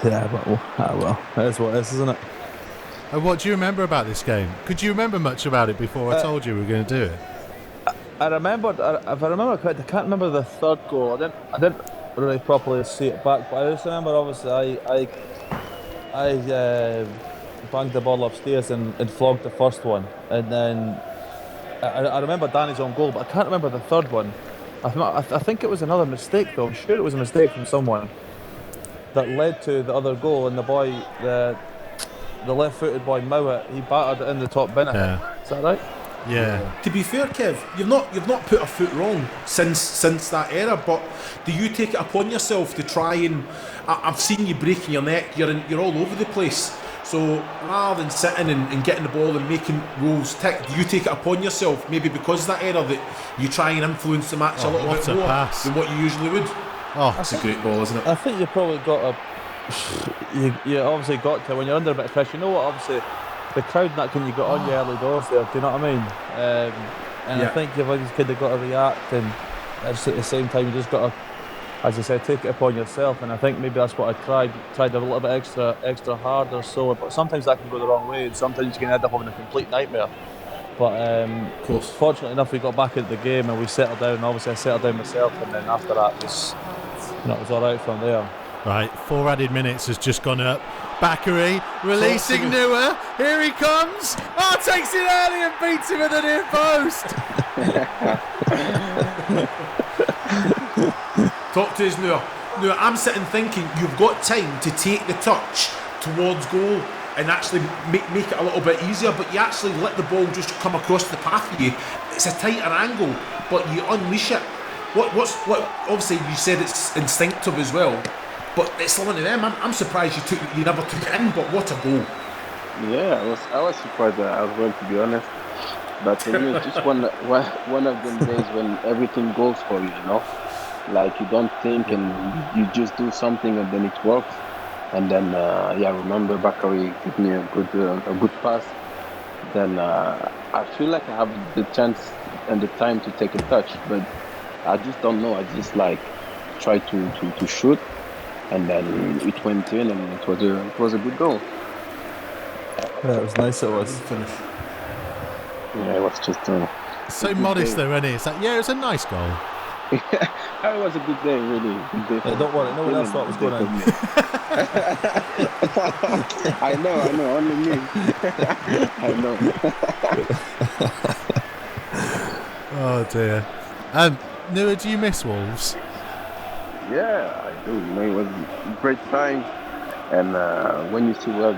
Yeah, but well, that is what it is, isn't it? And what do you remember about this game? Could you remember much about it before I told you we were going to do it? I remembered, if I remember correctly, I can't remember the third goal. I didn't really properly see it back, but I just remember obviously I banged the ball upstairs and flogged the first one, and then I remember Danny's own goal, but I can't remember the third one. I think it was another mistake though. I'm sure it was a mistake from someone that led to the other goal, and the left-footed boy Mowat, he battered it in the top bin. Yeah. Is that right? Yeah. To be fair, Kev, you've not put a foot wrong since that era. But do you take it upon yourself to try and? I've seen you breaking your neck. You're all over the place. So rather than sitting and getting the ball and making rules tick, do you take it upon yourself, maybe because of that era, that you try and influence the match a little bit more than what you usually would? Oh, that's a great ball, isn't it? I think you probably got you obviously got to, when you're under a bit of pressure, you know what, obviously the crowd and that can you got on your early doors there, do you know what I mean? I think you've always kind of got to react, and at the same time you just got to, as I said, take it upon yourself, and I think maybe that's what I tried a little bit extra hard or so, but sometimes that can go the wrong way, and sometimes you can end up having a complete nightmare. But fortunately enough, we got back into the game and we settled down, and obviously I settled down myself, and then after that it was alright from there. Right, 4 added minutes has just gone up. Bakary releasing Nouha. Here he comes. Oh, takes it early and beats him at the near post. Talk to us, Nouha. Nouha, I'm sitting thinking you've got time to take the touch towards goal and actually make it a little bit easier, but you actually let the ball just come across the path of you. It's a tighter angle, but you unleash it. What? Obviously, you said it's instinctive as well, but it's one of them. I'm surprised you never took it in. But what a goal! Yeah, I was surprised as well, to be honest. But it was just one of them days when everything goes for you, you know. Like you don't think and you just do something and then it works. And then I remember Bakary gave me a good pass. Then I feel like I have the chance and the time to take a touch, but I just don't know. I just like try to shoot, and then it went in, and it was a good goal. Yeah, it was nice. It was. Yeah, it was just so modest though, isn't it? It's like, yeah, it was a nice goal. It was a good day, really. Good day don't worry, no one else thought it was going on. I know, only me. I know. Oh dear. Nouha, do you miss Wolves? Yeah, I do. You know, it was a great time. And when you see where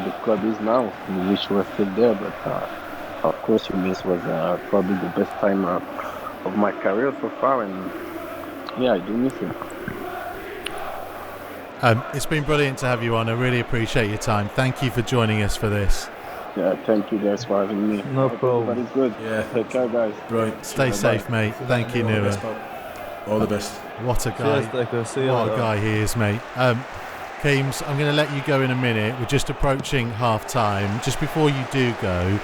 the club is now, you wish you were still there. But of course, this was probably the best time of my career so far, and yeah, I do miss it. It's been brilliant to have you on. I really appreciate your time. Thank you for joining us for this. Yeah, thank you guys for having me. No problem. Everybody's good. Yeah. Take care, guys. Brilliant. Stay safe, mate. Thank you, Nouha. All the best. What a guy. Cheers, Dicko. See you What later. a guy he is, mate. Keems, I'm going to let you go in a minute. We're just approaching half-time. Just before you do go,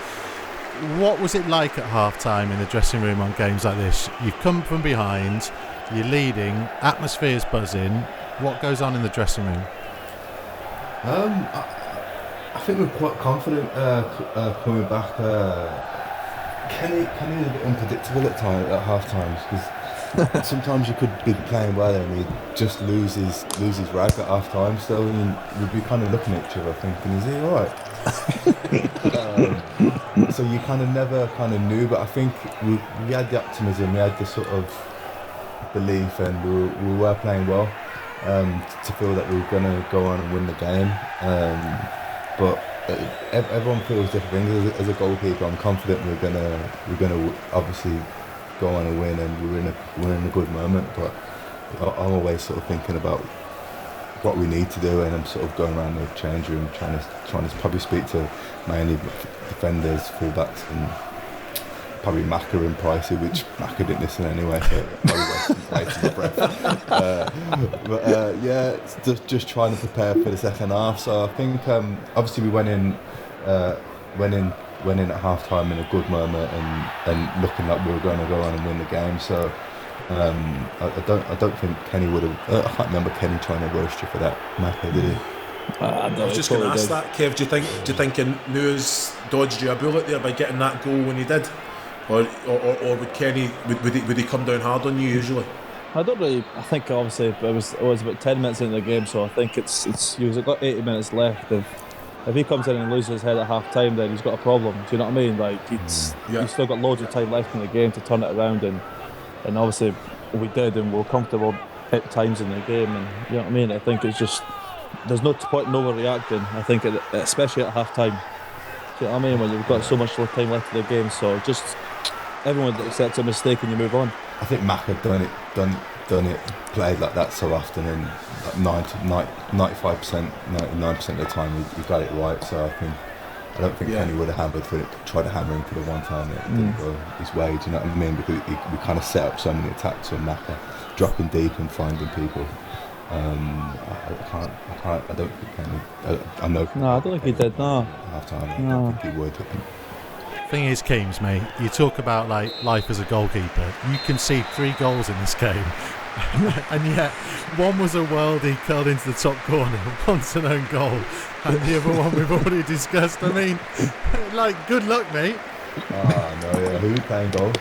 what was it like at half-time in the dressing room on games like this? You've come from behind, you're leading, atmosphere's buzzing. What goes on in the dressing room? I think we're quite confident coming back. Kenny is a bit unpredictable at half times, because sometimes you could be playing well and he'd just lose his rag at half time. So we'd be kind of looking at each other thinking, is he alright? So you kind of never kind of knew, but I think we had the optimism, we had the sort of belief, and we were playing well to feel that we were going to go on and win the game. But everyone feels different things. As a goalkeeper, I'm confident we're gonna obviously go on and win, and we're in a good moment. But I'm always sort of thinking about what we need to do, and I'm sort of going around the change room trying to probably speak to mainly defenders, fullbacks, and probably Macca and Pricey, which Macca didn't listen anyway, so probably wasting my breath. Yeah, it's just trying to prepare for the second half. So I think obviously we went in at half time in a good moment, and looking like we were going to go on and win the game. So I don't think Kenny would have. I can't remember Kenny trying to roast you for that, Macca, did he? I was just going to ask that, Kev. Do you think Nouha's dodged you a bullet there by getting that goal when he did? Or would Kenny would he come down hard on you usually? I don't really. I think obviously it was about 10 minutes into the game, so I think it's you've got 80 minutes left. If he comes in and loses his head at half time, then he's got a problem. Do you know what I mean? Like he's still got loads of time left in the game to turn it around, and obviously we did, and we were comfortable at times in the game, and you know what I mean. I think it's just there's no point in overreacting. I think especially at half time. Do you know what I mean? When you've got so much time left in the game, so just everyone accepts a mistake and you move on. I think Mac had done it, played like that so often, and like 95%, 99% of the time he got it right. So I don't think Kenny would have tried to hammer him for the one time that didn't go his way. Do you know what I mean? Because we kind of set up so many attacks on Macca, dropping deep and finding people. I don't think Kenny. I know. No, I don't think he did. No. Half time, I don't think he would. Thing is, Keems, mate, you talk about like life as a goalkeeper. You concede 3 goals in this game, and yet one was a worldie curled into the top corner, one's an own goal, and the other one we've already discussed. I mean, like, good luck, mate. Oh no, yeah. Who playing goal?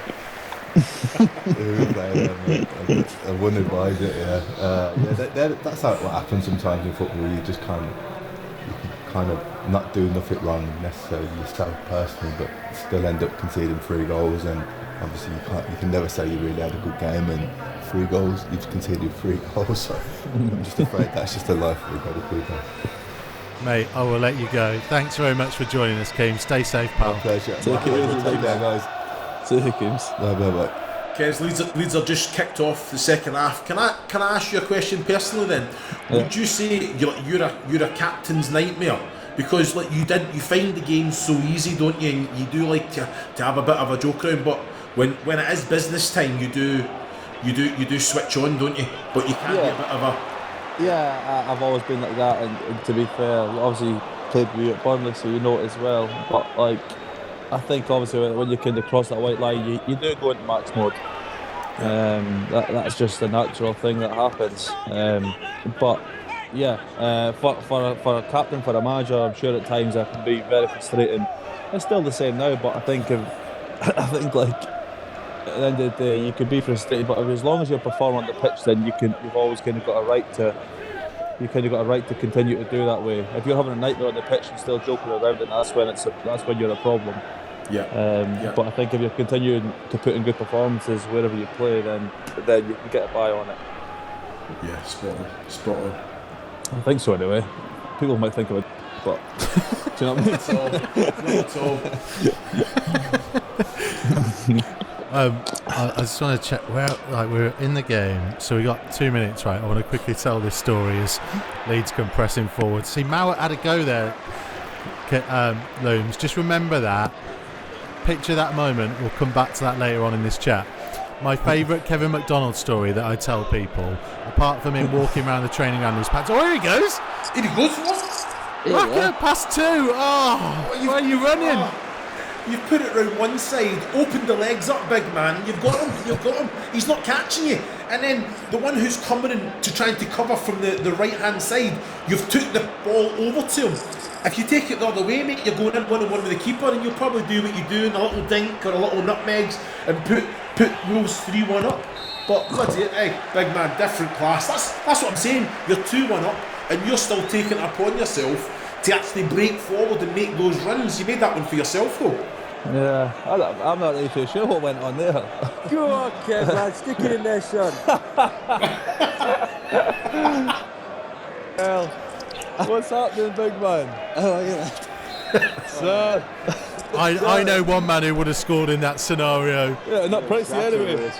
Who playing? I wouldn't advise it. Yeah, that's how what happens sometimes in football. You just kind of not do nothing wrong necessarily yourself personally, but still end up conceding 3 goals, and obviously you can never say you really had a good game, and 3 goals, you've conceded 3 goals, so I'm just afraid that's just the life of a goalkeeper. Mate, I will let you go. Thanks very much for joining us, Keems. Stay safe, pal. My pleasure. Take care, guys. See you, Keems. Bye. Kes, Leeds are just kicked off the second half. Can I ask you a question personally then? Yeah. Would you say you're a captain's nightmare? Because like you find the game so easy, don't you? And you do like to have a bit of a joke around, but when it is business time, you do switch on, don't you? But you can be a bit of a... Yeah, I've always been like that, and to be fair, obviously played with you at Burnley, so you know it as well. But like, I think obviously when you kind of cross that white line, you do go into match mode. That's just a natural thing that happens. But yeah, for a captain, for a manager, I'm sure at times that can be very frustrating. It's still the same now, but I think like at the end of the day, you can be frustrated, but as long as you're performing on the pitch, then you've always kind of got a right to continue to do that way. If you're having a nightmare on the pitch and still joking around, then that's when you're a problem. But I think if you're continuing to put in good performances wherever you play, then you can get a buy on it. Yeah, spot on. I think so anyway. people might think of it, but do you know what I mean? Not at all. I just want to check where, like, we're in the game, so we got 2 minutes, right? I want to quickly tell this story as Leeds come pressing forward. See, Mauer had a go there, Looms. Just remember that. Picture that moment. We'll come back to that later on in this chat. My favourite Kevin McDonald story that I tell people, apart from him walking around the training ground in his pants. Oh, here he goes! Here he goes, what? Look, past 2. Oh, where are you running? Oh, you've put it round one side, opened the legs up, big man. You've got him. He's not catching you. And then the one who's coming in to trying to cover from the right-hand side, you've took the ball over to him. If you take it the other way, mate, you're going in 1-on-1 with the keeper, and you'll probably do what you do in a little dink or a little nutmegs and put Wolves 3-1 up. But bloody hey, big man, different class. That's what I'm saying. You're 2-1 up, and you're still taking it upon yourself to actually break forward and make those runs. You made that one for yourself, though. Yeah, I'm not really too sure what went on there. Go on, Kev, lad, stick it in there, son. Well, what's happening, big man? Oh, yeah. Son. I know one man who would have scored in that scenario. Yeah, not Pricey anyway.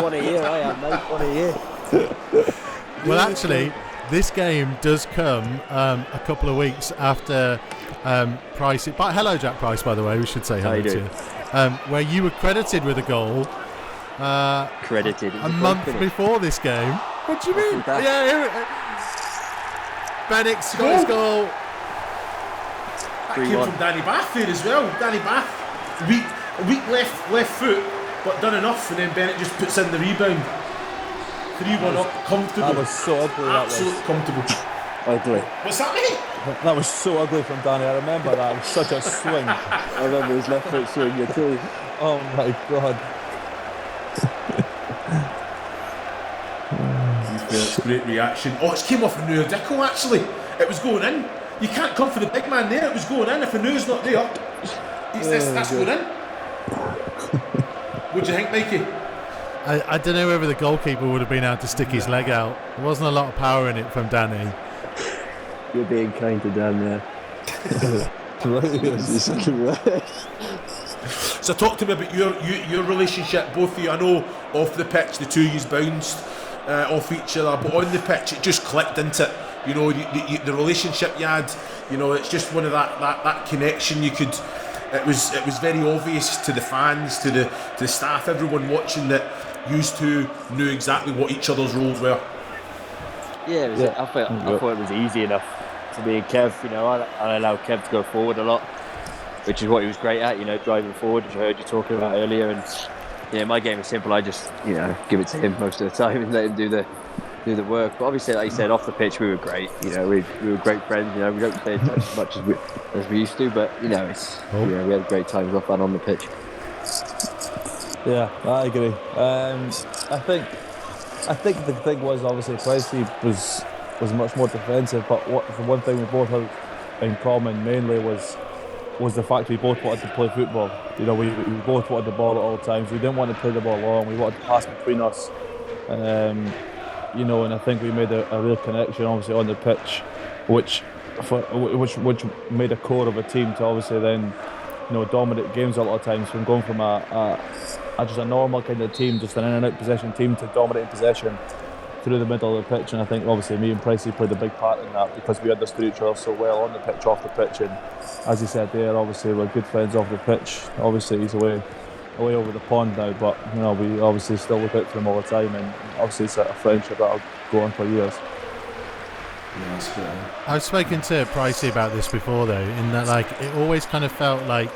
One a year, I am, mate. One a year. Well, actually, this game does come a couple of weeks after Price. But hello, Jack Price, by the way. We should say hello to you. Where you were credited with a goal. Credited. A month before this game. What do you mean? Yeah, here it is. Bennick's got his goal. That came from Danny Bath there as well. Danny Bath, weak left foot, but done enough, and then Bennett just puts in the rebound. 3-1 up, comfortable. That was so ugly. Absolutely comfortable. Ugly. What's that, mate? That was so ugly from Danny. I remember that. It was such a swing. I remember his left foot swing, you too. Oh my god. Great reaction. Oh, it came off of Nouha Dicko, actually. It was going in. You can't come for the big man there. It was going in. If Nouha's not there, that's going in. What do you think, Mikey? I don't know whether the goalkeeper would have been able to stick his leg out. There wasn't a lot of power in it from Danny. You're being kind to Dan there. So talk to me about your relationship, both of you. I know off the pitch the two of yous bounced off each other, but on the pitch it just clicked into it. You know, the relationship you had. You know, it's just one of that connection. It was very obvious to the fans, to the staff, everyone watching, that used to knew exactly what each other's roles were. Yeah, I thought it was easy enough to me and Kev. You know, I allowed Kev to go forward a lot, which is what he was great at. You know, driving forward, which I heard you talking about earlier. And my game is simple. I just give it to him most of the time and let him do the work. But obviously, like you said, off the pitch we were great. You know, we were great friends. You know, we don't play as much as we used to, but we had great times off and on the pitch. Yeah, I agree. I think the thing was, obviously Pricey was much more defensive, but the one thing we both had in common mainly was the fact we both wanted to play football. You know, we both wanted the ball at all times. We didn't want to play the ball long. We wanted to pass between us. And I think we made a real connection, obviously, on the pitch, which made a core of a team to obviously then, dominate games a lot of times, from going from just a normal kind of team, just an in and out possession team, to dominating possession through the middle of the pitch. And I think obviously me and Pricey played a big part in that, because we understood each other so well on the pitch, off the pitch, and as he said there, obviously we're good friends off the pitch. Obviously he's away over the pond now, but we obviously still look out for him all the time, and obviously it's a friendship that'll go on for years. Yeah, that's good. I've spoken to Pricey about this before, though, in that it always kind of felt like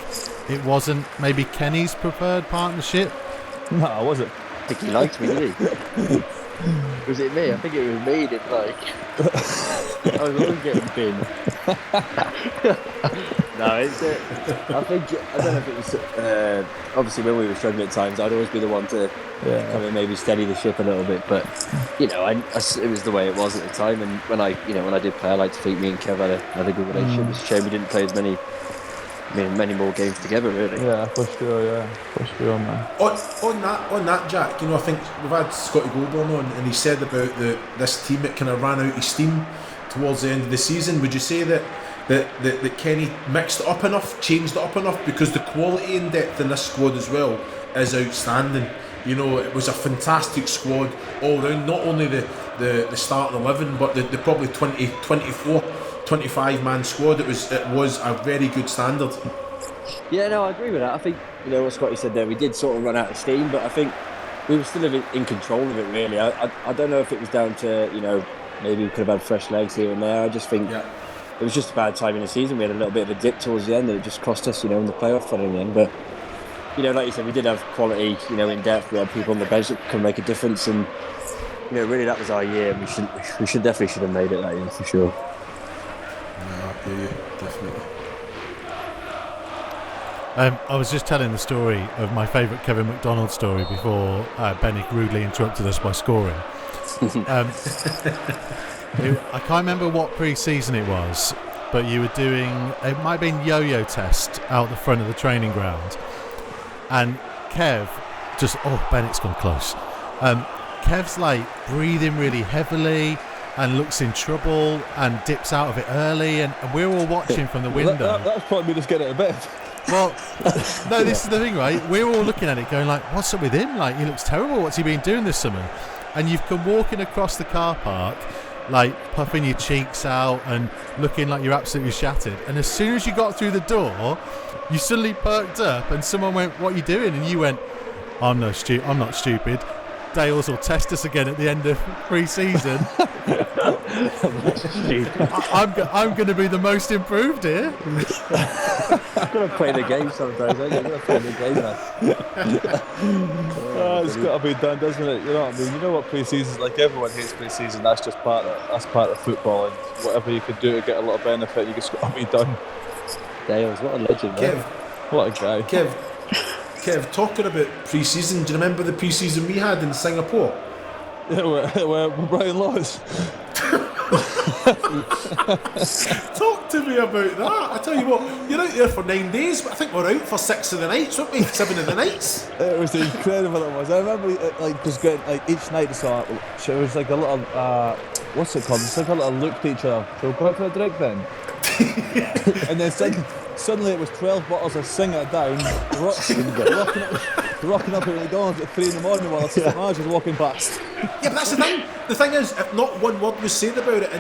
it wasn't maybe Kenny's preferred partnership. No, I wasn't. I think he liked me, did he? Was it me? I think it was me that I was always getting pinned. No, I don't know if it was obviously when we were struggling at times, I'd always be the one to come and maybe steady the ship a little bit, but it was the way it was at the time. And when I did play, I liked to think me and Kev had a good relationship. It's a shame we didn't play as many more games together, really. Yeah, for sure, man. On that, Jack, I think we've had Scotty Golbourne on, and he said about this team, it kind of ran out of steam towards the end of the season. Would you say that Kenny mixed it up enough, changed it up enough? Because the quality and depth in this squad as well is outstanding. You know, it was a fantastic squad all round. Not only the starting 11, but the probably 20, 24, 25 man squad. It was a very good standard. Yeah, no, I agree with that. I think, you know, what Scotty said there, we did sort of run out of steam, but I think we were still in control of it, really. I don't know if it was down to, you know, maybe we could have had fresh legs here and there. I just think it was just a bad time in the season. We had a little bit of a dip towards the end and it just cost us, you know, in the playoff run in the end. But, you know, like you said, we did have quality, you know, in depth. We had people on the bench that could make a difference, and, you know, really that was our year. And we should have made it that year for sure. No, I hear you, definitely. I was just telling the story of my favourite Kevin McDonald story before Bennick rudely interrupted us by scoring. I can't remember what pre-season it was, but you were doing, it might have been yo-yo test out the front of the training ground, and Kev just, Bennick's gone close. Kev's like breathing really heavily and looks in trouble and dips out of it early, and we're all watching from the window. That's probably me just getting out of bed. Well, no, this is the thing, right? We're all looking at it going like, what's up with him? Like, he looks terrible. What's he been doing this summer? And you've come walking across the car park, like puffing your cheeks out and looking like you're absolutely shattered. And as soon as you got through the door, you suddenly perked up and someone went, what are you doing? And you went, I'm not stupid. Dales will test us again at the end of pre-season. I'm going to be the most improved here. I've got to play the game sometimes. I've got to play the game, man. It's got to be done, doesn't it? You know what I mean? You know what pre-season's like. Everyone hates pre-season. That's just part of football, and whatever you could do to get a little benefit, you just got to be done. Dales, what a legend, man. What a guy. Kev, talking about pre-season, do you remember the pre-season we had in Singapore? Yeah, where Brian Laws. Talk to me about that. I tell you what, you're out there for 9 days, but I think we're out for 6 of the nights, weren't we? 7 of the nights. It was incredible. It was. I remember just getting each night. So it was like a little what's it called? It's like a little look to each other. So we'll go out for a drink then. And then suddenly it was 12 bottles of Singer down, rocking up at McDonald's at 3 in the morning while the manager was walking past. Yeah, but that's the thing. The thing is, if not one word was said about it,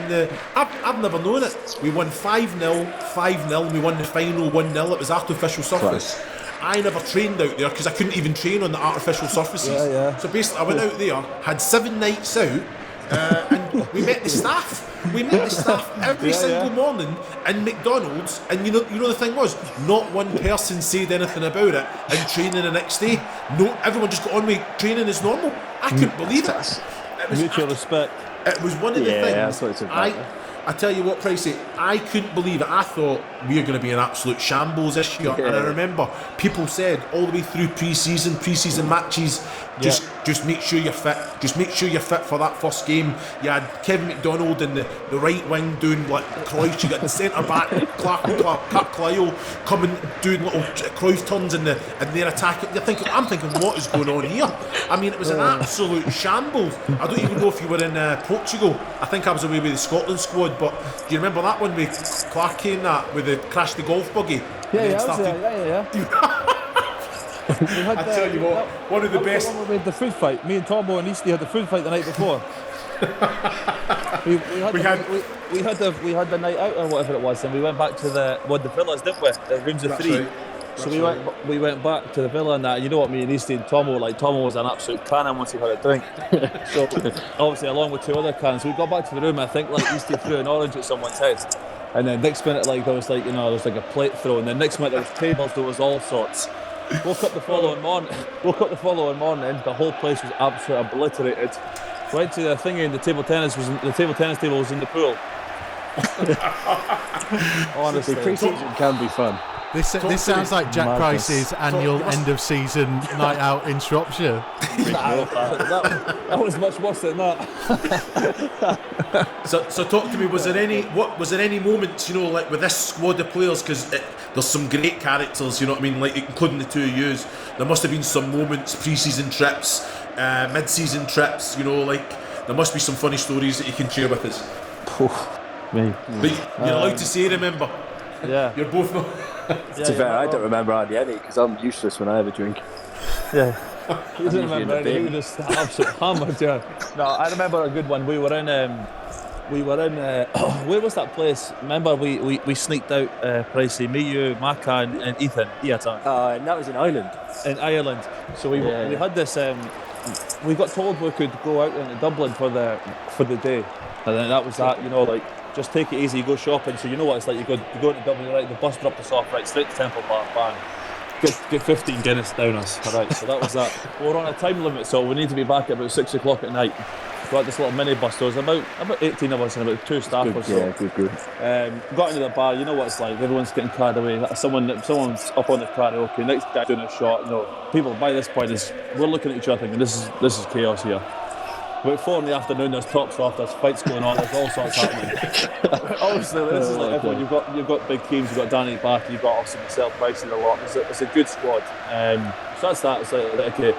I've never known it. We won 5-0, and we won the final 1-0. It was artificial surface. I never trained out there because I couldn't even train on the artificial surfaces. Yeah. So basically, I went out there, had 7 nights out, and we met the staff. We met the staff every single morning in McDonald's, and you know the thing was, not one person said anything about it in training the next day. No, everyone just got on with training as normal. I couldn't believe it. Mutual respect. It was one of the things. I tell you what, Pricey, I couldn't believe it. I thought we were going to be an absolute shambles this year, and I remember people said all the way through pre-season matches, just make sure you're fit. Just make sure you're fit for that first game. You had Kevin McDonald in the right wing doing like Cruyff. You got the centre back Clark Clio coming doing little Cruyff turns in their attack. I'm thinking, what is going on here? I mean, it was an absolute shambles. I don't even know if you were in Portugal. I think I was away with the Scotland squad. But do you remember that one with Clark Kane crashed the golf buggy? Yeah. I tell you what, one of the best. We had the food fight. Me and Tombo and Eastie had the food fight the night before. we had the night out or whatever it was, and we went back to the villas, didn't we? The rooms of 3. So we went back to the villa and that, and you know what, me and Eastie and Tomo was an absolute cannon once he had a drink. So obviously along with 2 other cans, we got back to the room. I think like Eastie threw an orange at someone's head, and then next minute there was like a plate throw, and then next minute there was tables, there was all sorts. Woke up the following morning, the whole place was absolutely obliterated. Went to the thingy, and the table tennis table was in the pool. Honestly, pre-season can be fun. This sounds like Jack Price's annual end of season night out in Shropshire. That was much worse than that. So talk to me. Was there any moments, like with this squad of players? Because there's some great characters, you know what I mean, like including the 2 of yous. There must have been some moments, pre-season trips, mid-season trips. Like there must be some funny stories that you can share with us. Me. But you're allowed to say, remember. Yeah. You're both not. To be fair, I don't remember hardly any because I'm useless when I have a drink. Yeah. You I'm didn't usually in remember the any. bin. You were just absolute hammered, yeah. No, I remember a good one. We were in where was that place? Remember we sneaked out Pricey, me, you, Maka and Ethan. And that was in Ireland. In Ireland. So we had this we got told we could go out into Dublin for the day. And then that was that, you know, like just take it easy, you go shopping. So you know what it's like, you go into Dublin, right, the bus dropped us off, right, straight to Temple Bar, bang. Get 15 Guinness down us. Alright, so that was that. We're on a time limit, so we need to be back at about 6 o'clock at night. We had this little mini bus, there was about 18 of us and about 2 staff or so. Yeah, good. Got into the bar, you know what it's like, everyone's getting carried away. Someone's up on the karaoke, next guy doing a shot, you know. People by this point we're looking at each other thinking this is chaos here. About 4 in the afternoon, there's tops off, there's fights going on, there's all sorts happening. Obviously, this is like everyone. You've got big teams. You've got Danny back, you've got obviously myself, Bryson a lot. It's a good squad. So that's that. It's like okay,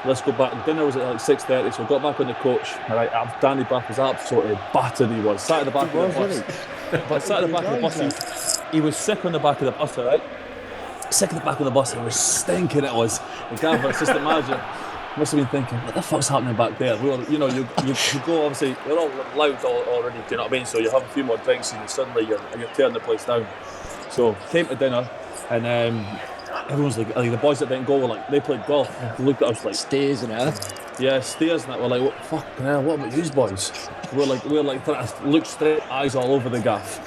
let's go back. Dinner was at like 6:30, so we got back on the coach. All right, Danny back was absolutely battered. He was sat at the back of the bus. But sat at the back of the bus, he was sick on the back of the bus. All right, sick at the back of the bus. It was stinking. It was. The Gavin, assistant manager, must have been thinking, what the fuck's happening back there? We were, you know, you go, obviously, we're all loud already, do you know what I mean? So you have a few more drinks and suddenly you're tearing the place down. So came to dinner and everyone's like the boys that didn't go were like, they played golf. They looked at us like Stairs and that. Yeah, stairs and that. We're like, what fucking hell, what about these boys? We're like trying to look straight, eyes all over the gaff.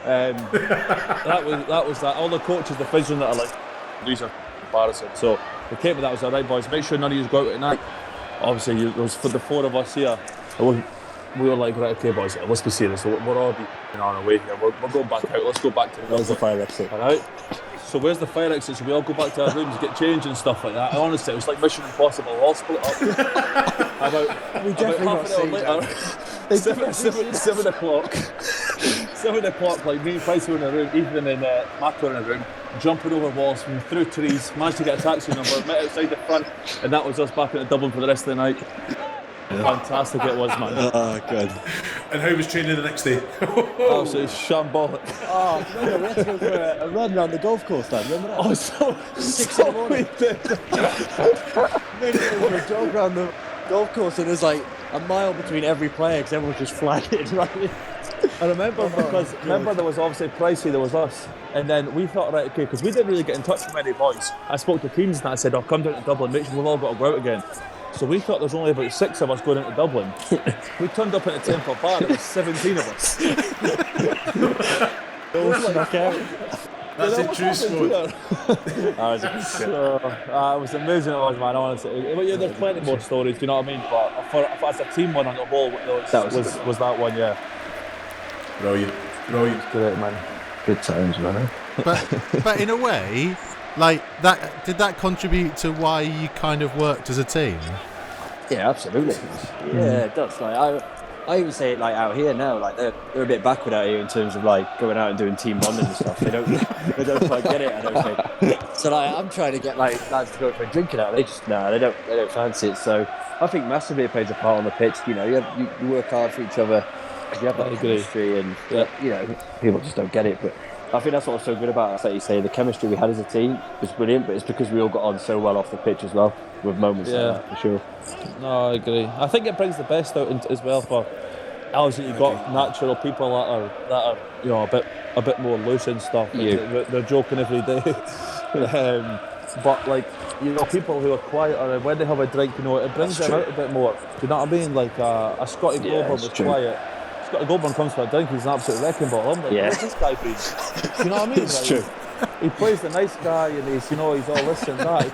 That was that. All the coaches, the physicians that are like, these are embarrassing. So the came to that was alright, boys. Make sure none of you go out at night. Obviously, it was for the 4 of us here. We were like, right, okay, boys, let's be serious. So we're all on our way here. We're going back out. Let's go back to the Where's the fire exit? Alright. So where's the fire exit? So we all go back to our rooms, get changed and stuff like that. Honestly, it was like Mission Impossible. We're all split up. about half an hour later, 7 o'clock. 7 o'clock, like me and Price were in a room, Ethan and Matt were in a room, jumping over walls, through trees, managed to get a taxi number, met outside the front, and that was us back into Dublin for the rest of the night. Fantastic it was, man. Oh, good. And how was training the next day? Absolutely shambolic. Oh, remember, we had to go for a run around the golf course, Dan. Remember that? Oh, so 6 in the morning. We did a jog around the golf course, and there's like a mile between every player because everyone's just flagging running. I remember because there was obviously Pricey, there was us, and then we thought, right, okay, because we didn't really get in touch with many boys. I spoke to teams and I said, come down to Dublin, make sure we've all got to go out again. So we thought there was only about 6 of us going into Dublin. We turned up into Temple Bar, there was 17 of us. That's a true squad. It was amazing, it was, man, honestly. There's plenty more stories, do you know what I mean? But for as a team one on the whole, was that one, yeah. Brilliant. Great, man. Good times, man. But in a way, like that, did that contribute to why you kind of worked as a team? Yeah, absolutely. Yeah, it does. Like I even say it like out here now, like they're a bit backward out here in terms of like going out and doing team bonding and stuff. They don't quite get it, I don't think. So like I'm trying to get like lads to go for a drinking out. They just they don't fancy it. So I think massively it plays a part on the pitch. You know, you work hard for each other. You have that chemistry, and you know, people just don't get it. But I think that's what's so good about us. Like you say, the chemistry we had as a team was brilliant, but it's because we all got on so well off the pitch as well, with moments like that, for sure. No, I agree. I think it brings the best out as well. For obviously, you've got natural people that are you know a bit more loose and stuff. They're joking every day. But like, you know, people who are quieter, and when they have a drink, you know, it brings them out a bit more. Do you know what I mean? Like a Scotty Golbourne was quiet. Scotty Golborne comes for a drink, he's an absolute wrecking ball. I'm like, what's this guy been? Do you know what I mean? It's like, true. He plays the nice guy and he's, you know, he's all this and that. He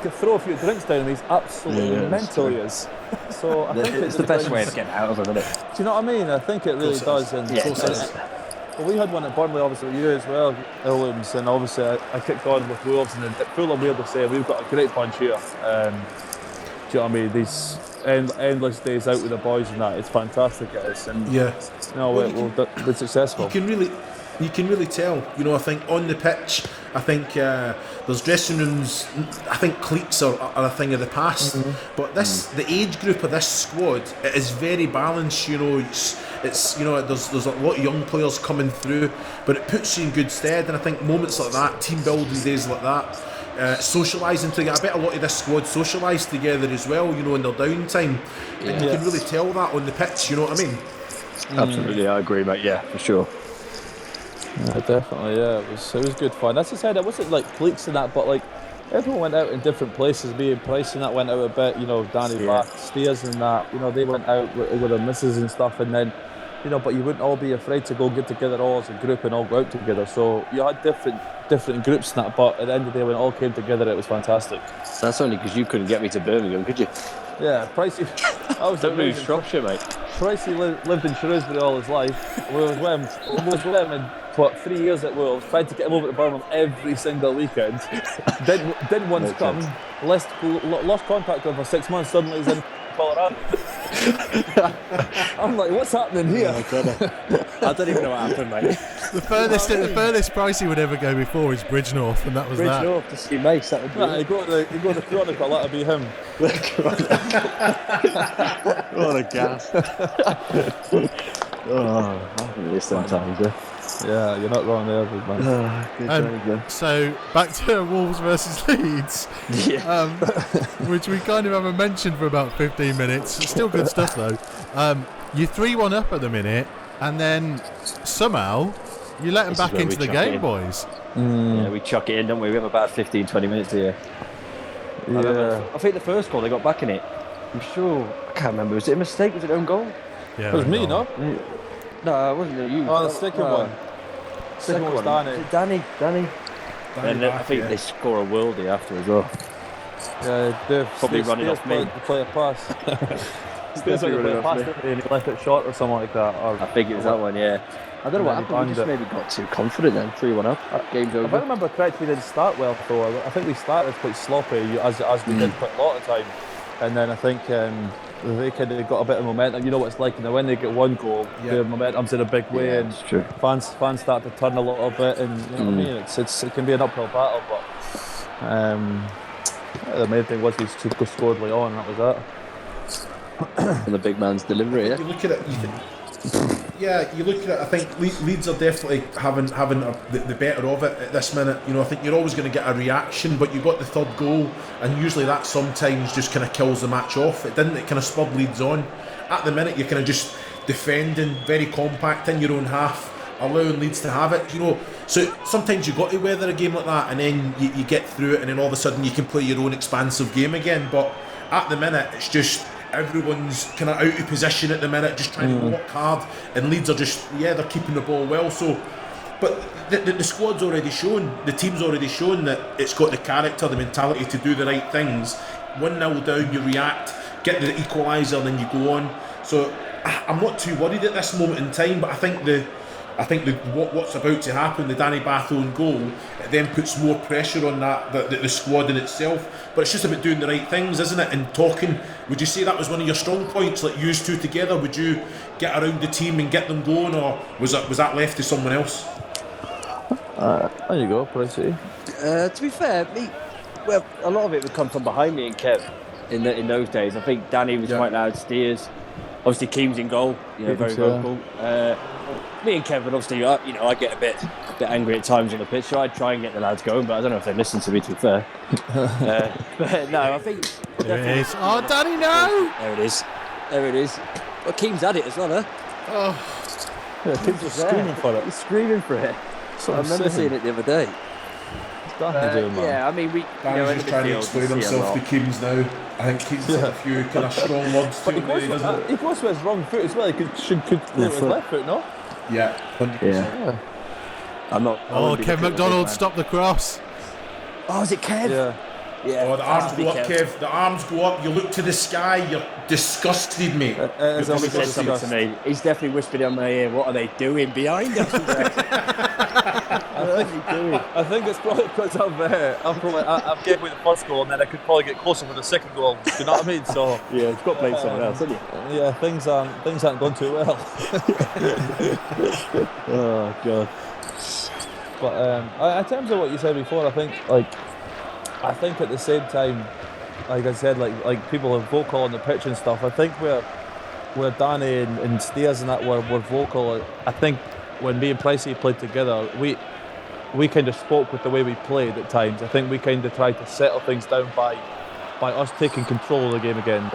can throw a few drinks down and he's absolutely mental, he is. So I think it's the best way of getting out of him, isn't it? Do you know what I mean? I think it really does. And well, we had one at Burnley, obviously, with you as well, Iwelumo, and obviously I kicked on with Wolves, and it's full of weird to say, we've got a great bunch here. Do you know what I mean? These endless days out with the boys and that, it's fantastic, it is. And you know, we're successful. You can really tell, you know, I think on the pitch, I think there's dressing rooms. I think cliques are a thing of the past. But the age group of this squad, it is very balanced. You know, it's you know, there's a lot of young players coming through, but it puts you in good stead. And I think moments like that, team building days like that. Socialising together. I bet a lot of this squad socialise together as well, you know, in their downtime. And you can really tell that on the pitch, you know what I mean? Absolutely, I agree, mate. Yeah, for sure. Yeah, definitely, yeah. It was good fun. As I said, it wasn't like cliques and that, but like everyone went out in different places. Me and Price and that went out a bit, you know, Danny Bath, Steers and that, you know, they went out with their missus and stuff, and then, you know, but you wouldn't all be afraid to go get together all as a group and all go out together. So you had different groups and that, but at the end of the day, when it all came together, it was fantastic. That's only because you couldn't get me to Birmingham, could you? Yeah, Pricey. I was Don't lose Shropshire, mate. Pricey lived in Shrewsbury all his life. We was with him in 3 years at Wolves. Tried to get him over to Birmingham every single weekend. Didn't once come. Lost contact with him for 6 months. Suddenly he's in Colorado. I'm like, what's happening here? I don't even know what happened, mate. The furthest Pricey would ever go before is Bridgenorth, and that was that. Bridgenorth to see Mace, that would be You go to the Chronicle, that'll be him. What a gas. I haven't missed sometimes, Yeah, you're not wrong there, big man. Good job, so back to Wolves versus Leeds, which we kind of haven't mentioned for about 15 minutes. Still good stuff though. You're 3-1 up at the minute, and then somehow you let them back into the game, boys. Yeah, we chuck it in, don't we? We have about 15-20 minutes here. Yeah. I think the first goal they got back in it. I'm sure. I can't remember. Was it a mistake? Was it own goal? Yeah, It was me, no? No, it wasn't you. Oh, the second one. Second one was Danny. Danny. And I think they score a worldie after as well. Yeah, Dave. Probably running off me. To play a pass. Steers Definitely play a running pass, off me. didn't he? And he left it short or something like that. Or, I think it was that one, yeah. I don't know what happened. We just maybe got too confident then. 3-1 up. Game's If I over. remember correctly, we didn't start well though. I think we started quite sloppy, as we did quite a lot of time. And then I think they kind of got a bit of momentum. You know what it's like, when they get one goal, their momentum's in a big way, and it's true. fans start to turn a little bit, and you know what I mean. It can be an uphill battle, but the main thing was we scored late on, and that was that. And the big man's delivery, yeah. You look at it, you look at it, I think Leeds are definitely having the better of it at this minute. You know, I think you're always going to get a reaction, but you got the third goal, and usually that sometimes just kind of kills the match off. It didn't, it kind of spurred Leeds on. At the minute, you're kind of just defending, very compact in your own half, allowing Leeds to have it, you know. So sometimes you've got to weather a game like that, and then you get through it, and then all of a sudden you can play your own expansive game again. But at the minute, it's just everyone's kind of out of position at the minute, just trying to work hard, and Leeds are just, they're keeping the ball well. So, but the squad's already shown, the team's already shown that it's got the character, the mentality to do the right things. 1-0 down, you react, get the equaliser, and then you go on. So I'm not too worried at this moment in time, but I think what's about to happen, the Danny Bath own goal, it then puts more pressure on the squad in itself. But it's just about doing the right things, isn't it? And talking. Would you say that was one of your strong points, like you two together? Would you get around the team and get them going, or was that left to someone else? There you go, Pricey. To be fair, a lot of it would come from behind me and Kev in those days. I think Danny was quite loud, Steers. Obviously, Keame's in goal, very vocal. Me and Kevin, obviously, I get a bit angry at times on the pitch, so I'd try and get the lads going, but I don't know if they listen to me, to be fair. But no, I think... There it is. Oh, Danny, no! There it is. Well, Keame's had it as well, huh? Oh. Yeah, Keame's just screaming for it. He's screaming for it. I remember seeing it the other day. Yeah, I mean, Danny's just trying to explain himself to Keames now. I think Keames had a few kind of strong words to him. He goes with his wrong foot as well. He should play with his left foot, no? Yeah, 100%. Yeah. I'm not. Oh, Kev McDonald stopped the cross. Oh, is it Kev? Yeah. Oh, the arms go up, Kev. The arms go up. You look to the sky. You're disgusted, mate. He's said something to me. He's definitely whispered in my ear. What are they doing behind us? I think it's probably because I've gave away the first goal, and then I could probably get closer with the second goal. Do you know what I mean? So yeah, you've got to blame someone else, haven't you? Yeah, things aren't going too well. Oh God. But in terms of what you said before, I think at the same time, like I said, like people are vocal on the pitch and stuff. I think where Danny and Steers and that were vocal, I think when me and Pricey played together, we kind of spoke with the way we played at times. I think we kind of tried to settle things down by us taking control of the game again.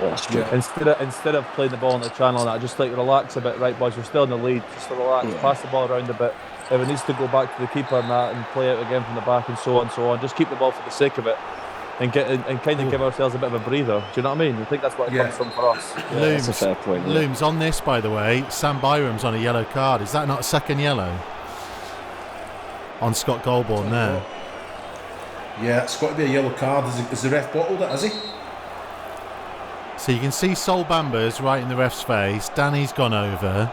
Instead of playing the ball in the channel and that, just like relax a bit, right boys, we're still in the lead, just relax, pass the ball around a bit. If it needs to go back to the keeper and that and play out again from the back and so on, just keep the ball for the sake of it and kind of give ourselves a bit of a breather. Do you know what I mean? I think that's what it comes from for us. Yeah, that's a fair point. Looms, on this, by the way, Sam Byram's on a yellow card. Is that not a second yellow? On Scott Golborne there. Yeah, it's got to be a yellow card. Has the ref bottled it, has he? So you can see Sol Bamba's right in the ref's face. Danny's gone over.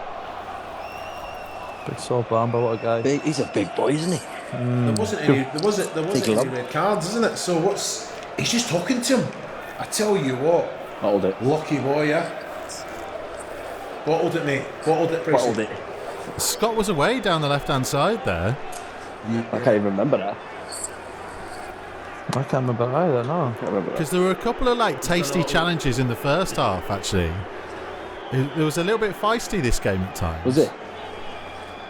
Big Sol Bamba, what a guy. He's a big boy, isn't he? There wasn't any red cards, isn't it? So he's just talking to him. I tell you what. Bottled it. Lucky boy, yeah. Bottled it, mate. Bottled it, Pricey. Bottled it. Scott was away down the left-hand side there. I can't even remember that. I can't remember either, no. Because there were a couple of tasty challenges in the first half, actually. It was a little bit feisty this game at times. Was it?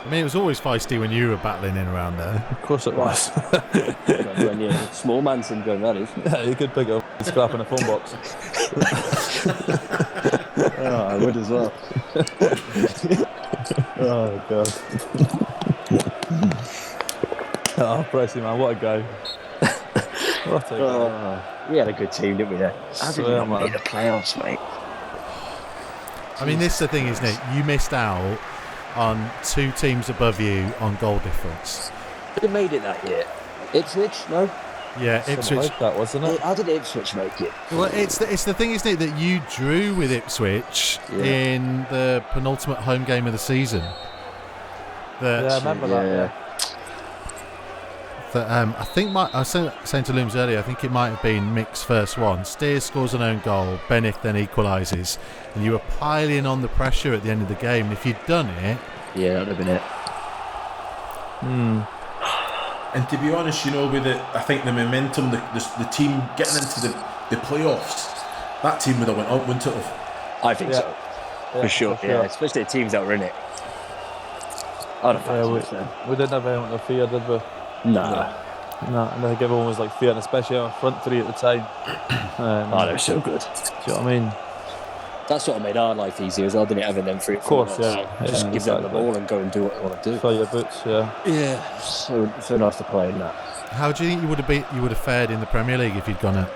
I mean, it was always feisty when you were battling in around there. Of course it was. Small man syndrome, that is. Yeah, you could pick up scrap in a phone box. Oh, I would as well. Oh, God. Oh, Pricey, man, what a guy. What a guy. We had a good team, didn't we, there? How did we not make the playoffs, mate? I mean, this is the thing, isn't it? You missed out on two teams above you on goal difference. They made it that year. Ipswich, no? Yeah, Ipswich. Like that, wasn't it? How did Ipswich make it? Well, it's the thing, isn't it, that you drew with Ipswich in the penultimate home game of the season. I remember that, yeah. I think I was saying to Looms earlier, I think it might have been Mick's first one. Steers scores an own goal, Bennett then equalises, and you were piling on the pressure at the end of the game. And if you'd done it, yeah, that would have been it. And to be honest, I think the momentum, the team getting into the playoffs, that team would have went up, wouldn't it have? I think so, for sure. Yeah, especially the teams that were in it. I'd have we didn't have anyone to fear, did we? No, and I think everyone was fearing, especially our front three at the time. They were so good. Do you know what I mean? That's what made our life easier as well, didn't it? Having them three. Of course, yeah. Just give them the ball and go and do what they want to do. Fill your boots, yeah. Yeah, so nice to play in that. How do you think you would have fared in the Premier League if you'd gone out?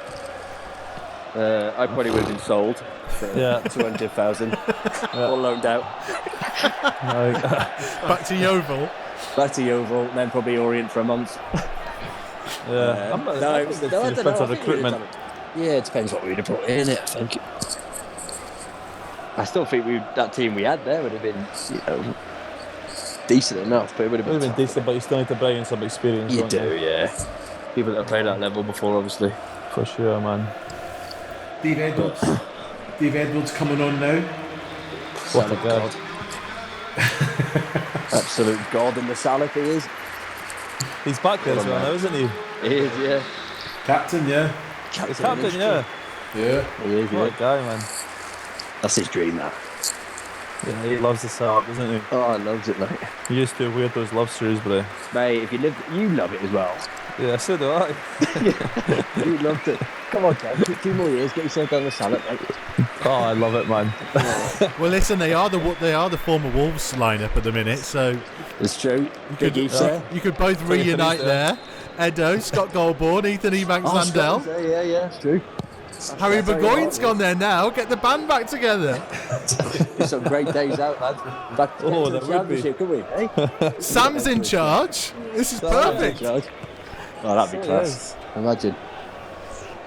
I probably would have been sold for 200,000 or loaned out. Back to Yeovil. Then probably Orient for a month. Yeah, it depends on recruitment. Yeah, it depends what we'd have brought in, I think. I still think that team we had there would have been, decent enough, but it would have been decent, but you still need to bring in some experience. You do, yeah. People that have played that level before, obviously. For sure, man. Dave Edwards coming on now. What a god. Absolute god in the salad he is. He's back there as well now, isn't he? He is, yeah. Captain, yeah. He's captain, yeah. Yeah. He is, what a guy, man. That's his dream, that. Yeah, he loves the salad, doesn't he? Oh, he loves it, mate. He used to wear those love Shrewsbury. Mate, if you love it as well. Yeah, so do I. You loved it. Come on, Kev, 2 more years, get yourself down the salad, mate. Oh, I love it, man. Well, listen, they are the former Wolves lineup at the minute, so it's true. You could both reunite there. Edo, Scott Golbourne, Ethan Ebanks-Landell. Yeah, it's true. Harry Burgoyne's gone there now. Get the band back together. Some great days out, lads. Back to the championship, could we? Eh? Sam's in charge. This is perfect. Oh, that'd be class. Imagine.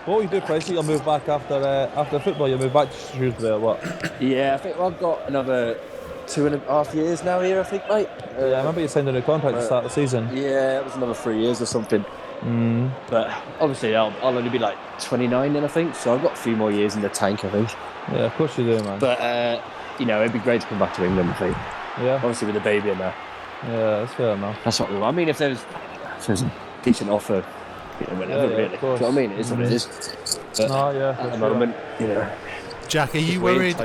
What will you do, Pricey? You'll move back after football. You'll move back to Shrewsbury or what? Yeah, I think I've got another 2.5 years now here, I think, mate. I remember you signed a new contract to start the season. Yeah, it was another 3 years or something. But obviously I'll only be 29 then, I think, so I've got a few more years in the tank, I think. Yeah, of course you do, man. But it'd be great to come back to England, I think. Yeah. Obviously with the baby in there. Yeah, that's fair enough. That's what we want. I mean, if there's a decent offer, whatever, really. Do you know what I mean? It is what it is. But at the moment, Jack, are you worried?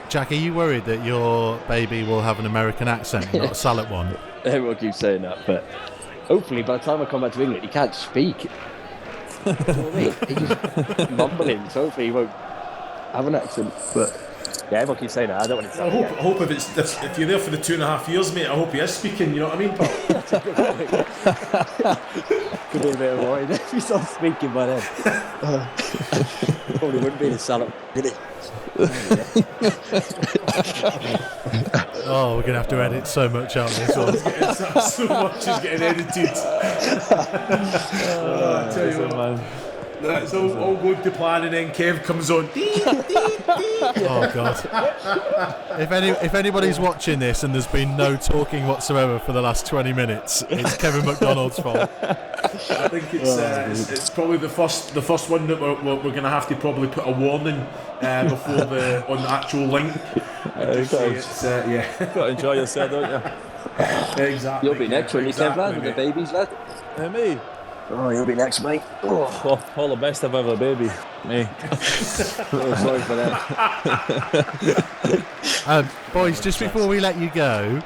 Jack, are you worried that your baby will have an American accent, not a Salop one? Everyone keeps saying that, but hopefully by the time I come back to England, he can't speak. You know what I mean? He's just mumbling, so hopefully he won't have an accent. But yeah, everyone keeps saying that. I don't want to. I hope if you're there for the 2.5 years, mate, I hope he is speaking. You know what I mean, pal? Could be a bit of worry if he starts speaking by then. Probably wouldn't be the salad, would it? Oh, we're gonna have to edit so much out of this one. So much is getting edited. I tell you what, man. That's all going to plan, and then Kev comes on. Oh God! If anybody's watching this and there's been no talking whatsoever for the last 20 minutes, it's Kevin McDonald's fault. I think it's probably the first one that we're going to have to probably put a warning before on the actual link. You've got to enjoy yourself, don't you? Exactly. You'll be next when you came back with the babies, lad. Me? Oh, you'll be next, mate. Oh, all the best of ever, baby. Me. Sorry for that. Boys, just before we let you go,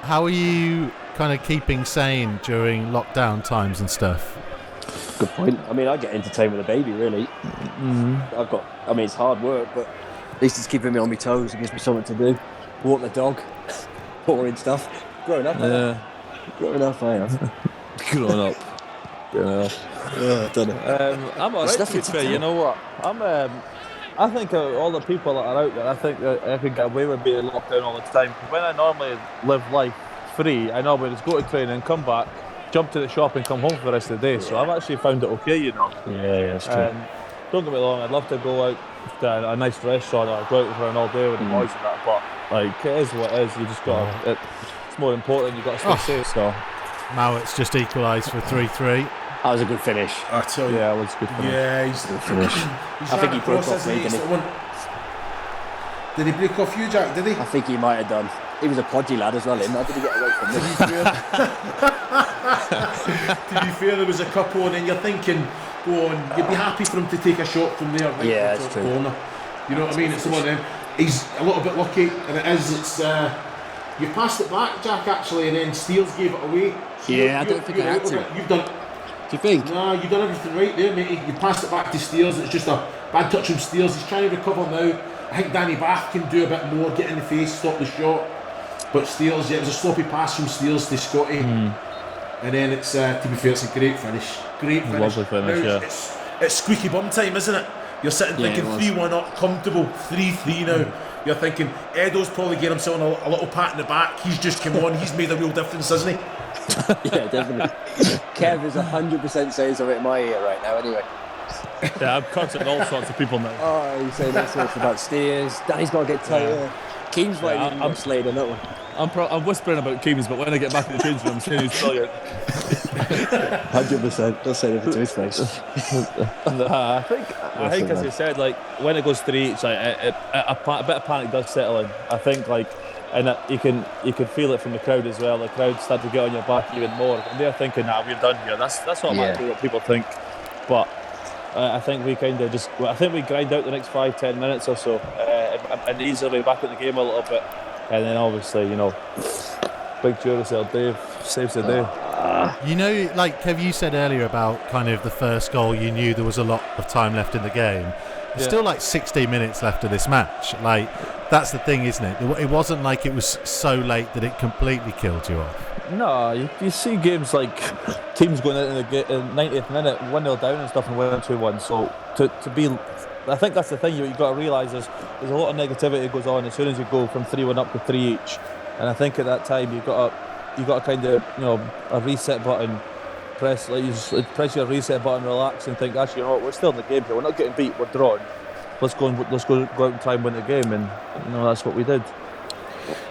how are you kind of keeping sane during lockdown times and stuff? Good point. I mean, I get entertained with a baby, really. It's hard work, but at least it's keeping me on my toes. It gives me something to do. Walk the dog, boring stuff. Growing up, I am. Growing up. I don't know. I'm alright, to be fair. You know what? I think all the people that are out there, I think that I could get away with being locked down all the time. Because when I normally live life free, I normally just go to training, come back, jump to the shop and come home for the rest of the day. So I've actually found it okay, you know. Yeah, that's true. Don't get me wrong, I'd love to go out to a nice restaurant or go out for an all day with the boys and that, but like, it is what it is. You just got to, it's more important, you've got to stay safe. So now it's just equalised for 3-3. That was a good finish. I tell you. Yeah, it was a good finish. Yeah, he's good finish. I think he broke off me, didn't he? Did he break off you, Jack? Did he? I think he might have done. He was a podgy lad as well, him. How did he get away from me? To be fair, there was a couple, and then you're thinking, go on, you'd be happy for him to take a shot from there, right? Yeah, that's true. Corner. You know what I mean? It's the one of them. He's a little bit lucky, and it's you passed it back, Jack, actually, and then Steels gave it away. So yeah, I don't think I had to. You've done. Do you think? Nah, you've done everything right there, mate. You passed it back to Steels. It's just a bad touch from Steels. He's trying to recover now. I think Danny Bath can do a bit more, get in the face, stop the shot. But Steels, it was a sloppy pass from Steels to Scotty. And then it's, to be fair, it's a great finish. Great finish. Lovely finish, now, it's squeaky bum time, isn't it? You're sitting thinking 3-1 up, comfortable, 3-3 now. You're thinking, Edo's probably getting himself a little pat in the back. He's just come on, he's made a real difference, hasn't he? Yeah, definitely. Kev is 100% saying something in my ear right now, anyway. Yeah, I'm cutting all sorts of people now. Oh, he's saying all sorts about steers. Danny's got to get tighter. Keane's might even got slayed on that one. I'm whispering about Keane's, but when I get back in the changing room, I'm saying he's brilliant. 100%. Don't say anything to his face. I think as you said, like when it goes 3 each, like a bit of panic does settle in. I think and you can feel it from the crowd as well. The crowd start to get on your back even more, and they're thinking, "Nah, we're done here." That's not exactly what people think, but I think we kind of we grind out the next 5-10 minutes or so, and ease our way back in the game a little bit, and then obviously, you know, big Duracell Dave saves the day. You know, like Kev, you said earlier about kind of the first goal, you knew there was a lot of time left in the game. There's still like 60 minutes left of this match. Like, that's the thing, isn't it? It wasn't like it was so late that it completely killed you off. No, you see games like teams going into the 90th minute, 1-0 down and stuff, and winning 2-1. So to be, I think that's the thing. You got to realise there's a lot of negativity goes on as soon as you go from 3-1 up to 3 each. And I think at that time you got to kind of, you know, a reset button. Press your reset button, relax, and think, actually, you know what, we're still in the game here. We're not getting beat. We're drawn. Let's go out and try and win the game, and you know that's what we did.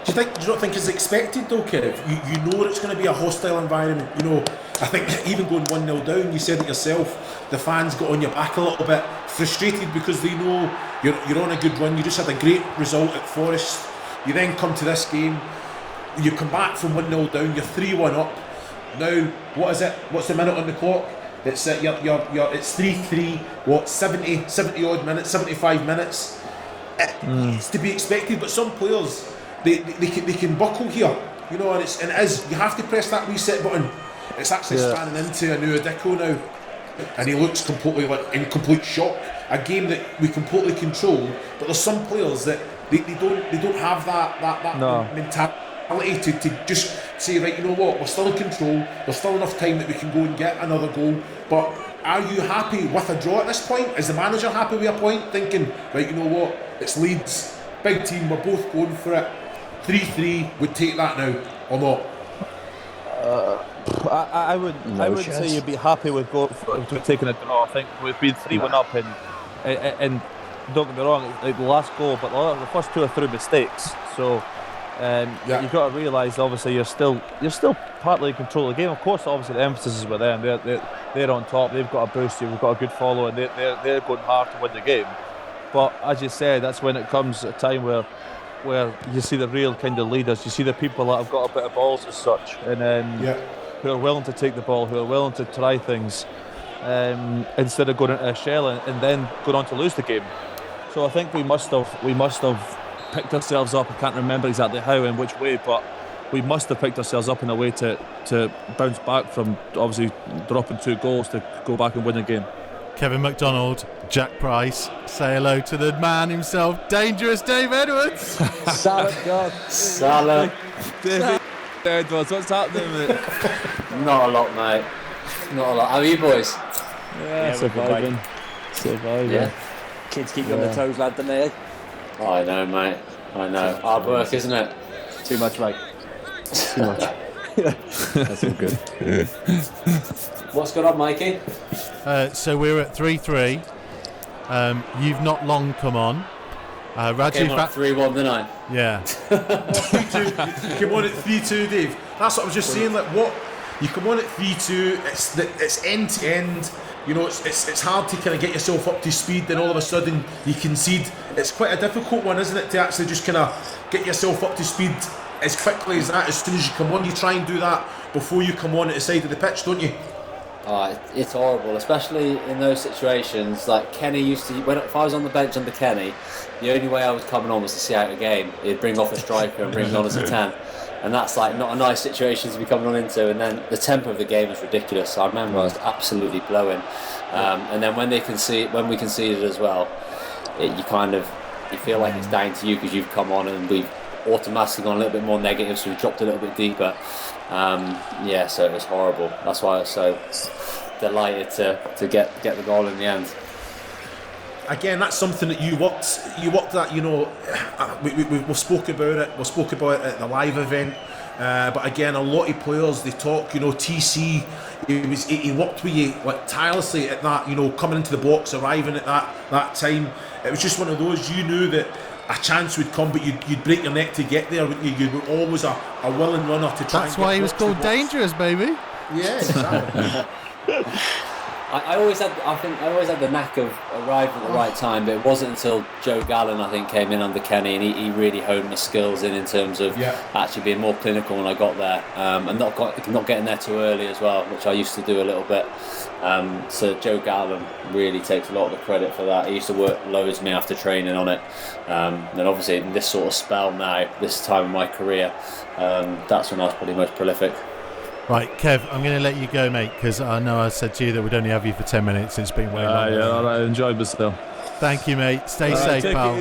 Do you not think it's expected though, Kev? You know it's going to be a hostile environment. You know, I think even going 1-0 down, you said it yourself. The fans got on your back a little bit, frustrated because they know you're on a good run. You just had a great result at Forest. You then come to this game. you come back from 1-0 down, you're 3-1 up. Now, what is it? What's the minute on the clock? It's it's 3-3. What 70 odd minutes, 75 minutes. It's to be expected, but some players they can buckle here, you know, and it is you have to press that reset button. It's actually spanning into a Nouha Dicko now, and he looks completely in complete shock. A game that we completely control, but there's some players that they don't have that mentality to just say, right, you know what, we're still in control. There's still enough time that we can go and get another goal. But are you happy with a draw at this point? Is the manager happy with a point, thinking, right, you know what, it's Leeds, big team, we're both going for it. 3-3, would take that now or not? I would say you'd be happy with taking a draw. I think we've been 3-1 up, and don't get me wrong, like the last goal, but the first two are through mistakes. So you've got to realise, obviously, you're still partly in control of the game. Of course, obviously the emphasis is with them. They're on top. They've got a boost. You've got a good follow, and they're going hard to win the game. But as you said, that's when it comes a time where you see the real kind of leaders. You see the people that have got a bit of balls as such, and who are willing to take the ball, who are willing to try things, instead of going into a shell and then going on to lose the game. So I think we must have picked ourselves up. I can't remember exactly how and which way, but we must have picked ourselves up in a way to bounce back from obviously dropping 2 goals to go back and win the game. Kevin McDonald, Jack Price, say hello to the man himself, Dangerous Dave Edwards. Salad God. Salad. David Edwards, what's happening, mate? Not a lot, mate. Not a lot. How are you boys? Yeah, surviving. Yeah. Kids keep you on their toes, lad, don't they? I know, mate. I know. Hard work, isn't it? Too much, mate. Too much. That's all good. What's going on, Mikey? So we're at 3-3. You've not long come on. Raju came on at 3-1, didn't I? Yeah. 3-2. You come on at 3-2, Dave. That's what I was just saying. Like, what you come on at 3-2. It's end to end. You know, it's hard to kind of get yourself up to speed, then all of a sudden you concede. It's quite a difficult one, isn't it, to actually just kind of get yourself up to speed as quickly as that. As soon as you come on, you try and do that before you come on at the side of the pitch, don't you? Oh, it's horrible, especially in those situations. Like Kenny used to, if I was on the bench under Kenny, the only way I was coming on was to see out a game. He'd bring off a striker and bring me on as a 10. And that's like not a nice situation to be coming on into. And then the tempo of the game was ridiculous. So I remember I was absolutely blowing. And then when we conceded as well, you feel like it's down to you because you've come on and we've automatically gone a little bit more negative, so we dropped a little bit deeper. So it was horrible. That's why I was so delighted to get the goal in the end. Again, that's something that you worked at. You know, we spoke about it. We spoke about it at the live event. But again, a lot of players, they talk. You know, TC, he worked with you like tirelessly at that. You know, coming into the box, arriving at that time. It was just one of those. You knew that a chance would come, but you'd break your neck to get there. You were always a willing runner to try. That's why he was called Dangerous, baby. Yeah, exactly. I always had the knack of arriving at the right time, but it wasn't until Joe Gallen, I think, came in under Kenny, and he really honed my skills in terms of actually being more clinical when I got there, and not getting there too early as well, which I used to do a little bit. So Joe Gallen really takes a lot of the credit for that. He used to work loads with me after training on it. And obviously in this sort of spell now, this time in my career, that's when I was probably most prolific. Right, Kev, I'm going to let you go, mate, because I know I said to you that we'd only have you for 10 minutes. It's been way longer. Yeah, I enjoyed myself. Thank you, mate. Stay safe, pal.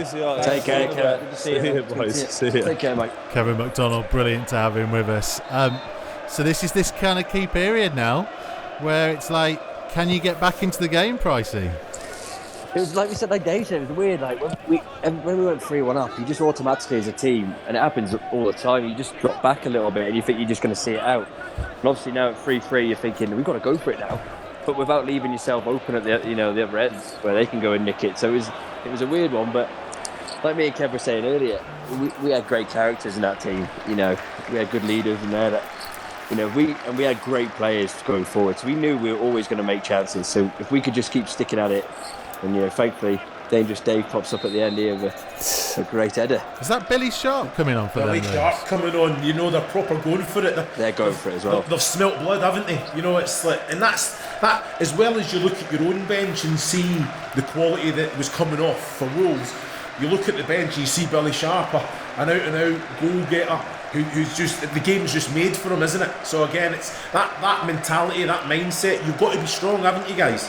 Take care, Kev. See you, boys. See you. Take care, mate. Kevin McDonald, brilliant to have him with us. So this is this kind of key period now where it's like, can you get back into the game, Pricey? It was like we said, like Dave said, it was weird. Like when we went 3-1 up, you just automatically as a team, and it happens all the time, you just drop back a little bit and you think you're just going to see it out. And obviously now at 3-3, you're thinking we've got to go for it now, but without leaving yourself open at the other end where they can go and nick it. So it was a weird one, but like me and Kev were saying earlier, we had great characters in that team. You know, we had good leaders in there that. You know, we had great players going forward, so we knew we were always going to make chances. So if we could just keep sticking at it, and thankfully Dangerous Dave pops up at the end here with a great header. Is that Billy Sharp coming on for Billy them? Sharp coming on, you know, they're proper going for it. They're going for it as well. They've smelt blood, haven't they? You know, it's like, and that, as well as you look at your own bench and see the quality that was coming off for Wolves, you look at the bench, you see Billy Sharp, an out-and-out goal-getter, who's just, the game's just made for him, isn't it? So again, it's that mentality, that mindset, you've got to be strong, haven't you guys?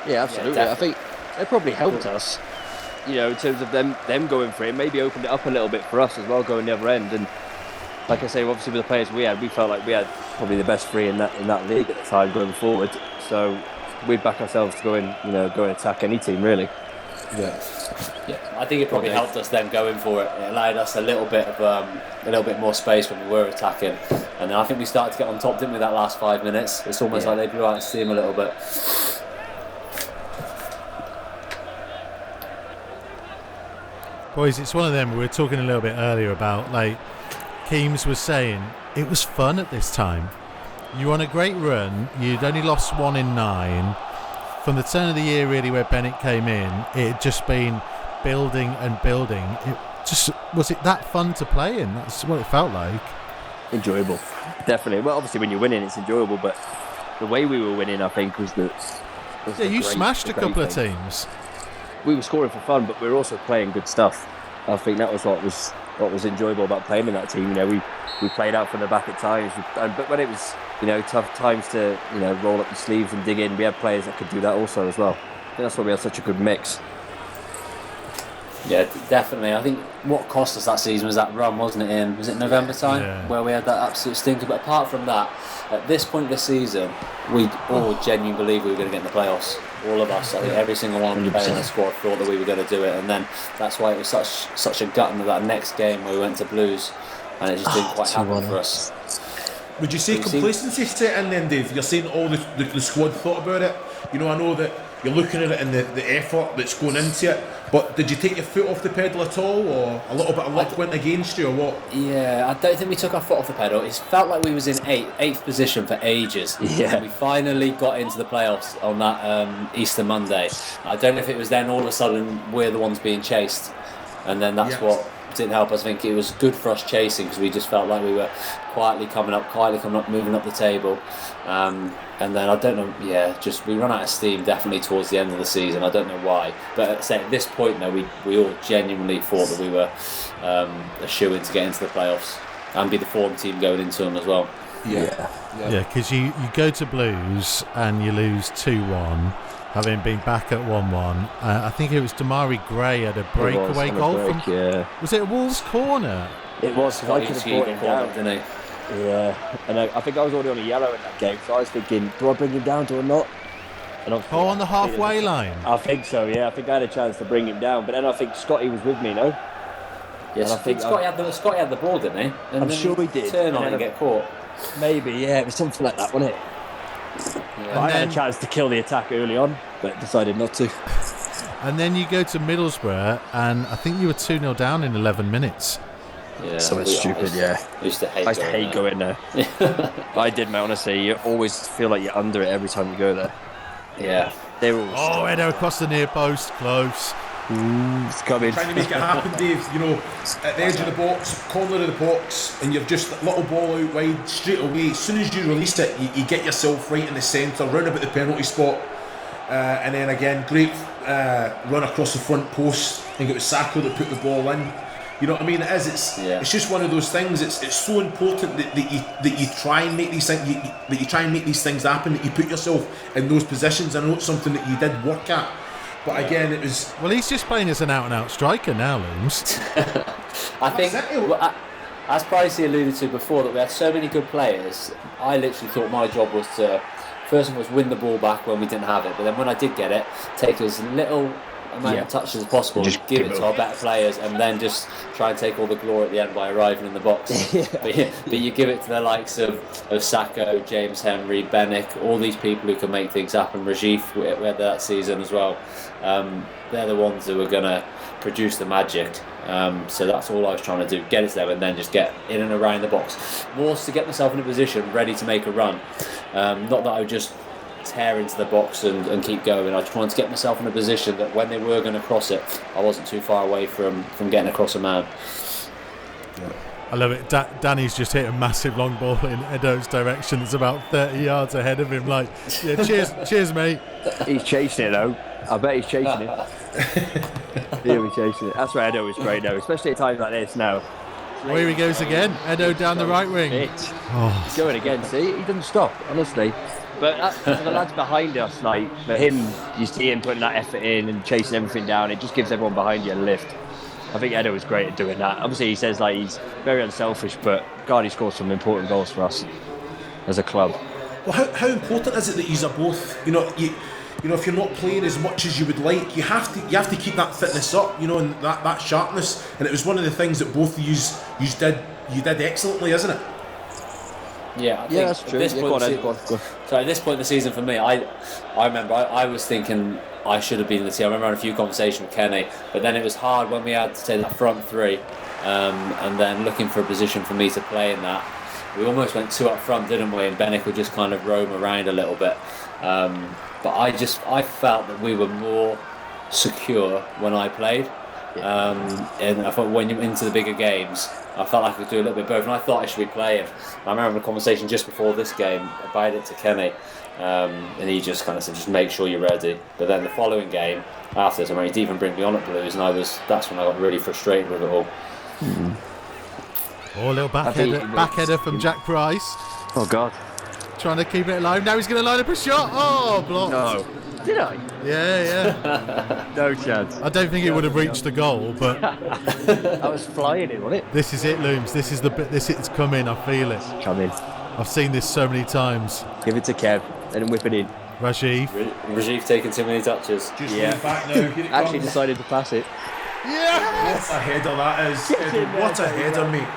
Yeah, absolutely. Yeah, I think it probably helped us, you know, in terms of them going for it. Maybe opened it up a little bit for us as well, going the other end. And like I say, obviously with the players we had, we felt like we had probably the best three in that league at the time going forward. So we'd back ourselves to go and attack any team really. Yeah, I think it probably helped us them going for it. It allowed us a little bit more space when we were attacking, and then I think we started to get on top, didn't we? That last 5 minutes, it's almost like they blew out steam a little bit. Boys, it's one of them. We were talking a little bit earlier about, like, Keems was saying it was fun at this time. You were on a great run. You'd only lost 1 in 9. From the turn of the year, really, where Bennett came in, it had just been building and building. Was it that fun to play in? That's what it felt like. Enjoyable, definitely. Well, obviously when you're winning, it's enjoyable, but the way we were winning, I think, was you smashed a couple of teams. We were scoring for fun, but we were also playing good stuff. I think that was what was enjoyable about playing in that team. You know, we played out from the back at times, but when it was, you know, tough times to, you know, roll up the sleeves and dig in, we had players that could do that also as well. I think that's why we had such a good mix. Yeah, definitely. I think what cost us that season was that run, wasn't it? Was it November time where we had that absolute stinker? But apart from that, at this point of the season, we all genuinely believed we were going to get in the playoffs. All of us, I think every single one of the players in the squad thought that we were going to do it, and then that's why it was such a gut into that next game where we went to Blues, and it just didn't quite happen for us. Would you say complacency set in then, Dave? You're saying all the squad thought about it. You know, I know that you're looking at it and the effort that's going into it, but did you take your foot off the pedal at all, or a little bit of luck went against you, or what? Yeah, I don't think we took our foot off the pedal. It felt like we was in eighth position for ages. Yeah. And we finally got into the playoffs on that Easter Monday. I don't know if it was then all of a sudden we're the ones being chased, and then that's what didn't help us. I think it was good for us chasing, because we just felt like we were quietly coming up, moving up the table. And then I don't know, just we run out of steam definitely towards the end of the season. I don't know why, but at this point though, we all genuinely thought that we were a shoo-in to get into the playoffs and be the form team going into them as well. Yeah, because you go to Blues and you lose 2-1, having been back at 1-1. I think it was Damari Gray had a breakaway goal from. Was it a Wolves corner? It was. I could have brought him down, didn't he? Yeah, and I think I was already on a yellow in that game, so I was thinking, do I bring him down or not? And on the halfway line? I think so, yeah. I think I had a chance to bring him down, but then I think Scotty was with me, no? Yes, I think Scotty had the ball, didn't he? And I'm sure he did. Turn on it and get caught. Maybe, yeah, it was something like that, wasn't it? Yeah. I had a chance to kill the attack early on, but decided not to. And then you go to Middlesbrough, and I think you were 2-0 down in 11 minutes. Yeah, so it's stupid, I used to hate going there. I did, mate, honestly. You always feel like you're under it every time you go there. Yeah. They were all header across the near post, close. It's coming. Trying to make it happen, Dave. You know, at the edge of the box, corner of the box, and you've just a little ball out wide straight away. As soon as you release it, you get yourself right in the centre, round about the penalty spot, and then again, great run across the front post. I think it was Sacco that put the ball in. You know what I mean? It is. It's just one of those things. It's so important that you try and make these things. That you try and make these things happen. That you put yourself in those positions. I know it's something that you did work at, but again, it was. Well, he's just playing as an out-and-out striker now, Looms. I think, as Pricey alluded to before, that we had so many good players. I literally thought my job was to, first of all, win the ball back when we didn't have it, but then when I did get it, take as little amount of touches as possible, just give it to our better players, and then just try and take all the glory at the end by arriving in the box. But you give it to the likes of Sacco, James Henry, Bennick, all these people who can make things happen. Rajif, we had that season as well. They're the ones who are going to produce the magic. So that's all I was trying to do, get us there and then just get in and around the box. More to get myself in a position ready to make a run. Not that I would just tear into the box and keep going. I just wanted to get myself in a position that when they were going to cross it, I wasn't too far away from getting across a man. I love it. Danny's just hit a massive long ball in Edo's direction. It's about 30 yards ahead of him. Like, yeah, cheers, mate. He's chasing it though. I bet he's chasing it. He'll be chasing it. That's why Edo is great though, especially at times like this now. Oh, here he goes again. Edo down the right wing. He's going again. See, he doesn't stop, honestly. But for the lads behind us, like for him, you see him putting that effort in and chasing everything down. It just gives everyone behind you a lift. I think Edo was great at doing that. Obviously, he says like he's very unselfish, but God, he scored some important goals for us as a club. Well, how important is it that you're both, you know, if you're not playing as much as you would like, you have to keep that fitness up, you know, and that sharpness. And it was one of the things that both of you did excellently, isn't it? Yeah, I think that's true. Go on. So at this point in the season for me, I remember I was thinking I should have been in the team. I remember having a few conversations with Kenny, but then it was hard when we had to take that front three, and then looking for a position for me to play in that. We almost went two up front, didn't we? And Bennett would just kind of roam around a little bit. But I felt that we were more secure when I played. And I thought when you're into the bigger games, I felt like I could do a little bit both, and I thought I should be playing. I remember a conversation just before this game about it to Kenny, and he just kind of said, just make sure you're ready. But then the following game, after this, I mean, he didn't even bring me on at Blues, and that's when I got really frustrated with it all. Oh, a little back header from Jack Price. Oh, God. Trying to keep it alive. Now he's going to line up a shot. Oh, blocked. No. Did I? Yeah. No chance. I don't think it would have reached the goal, but I was flying in, wasn't it? this is it, Looms. This is the bit. It's coming. I feel it. Come in. I've seen this so many times. Give it to Kev and whip it in. Rajiv taking too many touches. Just lean back now. Here it Actually comes. decided to pass it. Yes! What a header that is. What a header, mate.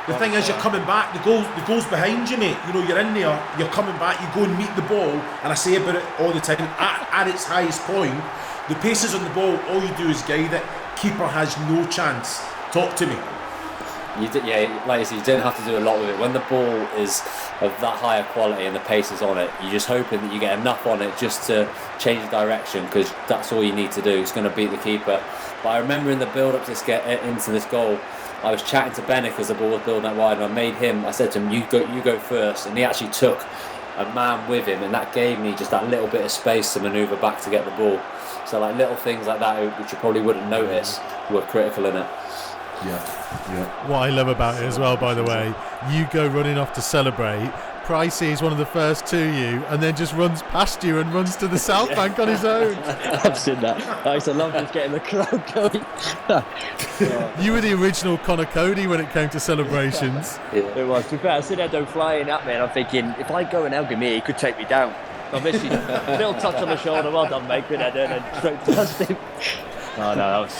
The thing is, you're coming back, the goal's behind you, mate. You know, you're in there, you're coming back, you go and meet the ball, and I say about it all the time, at its highest point, the pace is on the ball, all you do is guide it. Keeper has no chance. Talk to me. Like you said, you didn't have to do a lot with it. When the ball is of that higher quality and the pace is on it, you're just hoping that you get enough on it just to change the direction, because that's all you need to do. It's going to beat the keeper. But I remember in the build-up to get into this goal, I was chatting to Bennett because the ball was building out wide, and I said to him, you go first, and he actually took a man with him, and that gave me just that little bit of space to manoeuvre back to get the ball. So like little things like that, which you probably wouldn't notice, were critical in it. Yeah. What I love about it as well, by the way, you go running off to celebrate. Pricey is one of the first to you, and then just runs past you and runs to the south bank on his own. I've seen that. I used to love just getting the crowd going. You were the original Connor Cody when it came to celebrations. It was. To be fair, I see Edo flying at me, and I'm thinking, if I go and help him here, he could take me down. So I missed a little touch on the shoulder. Well done, mate. Good header, and then straight past him. Oh, no, that was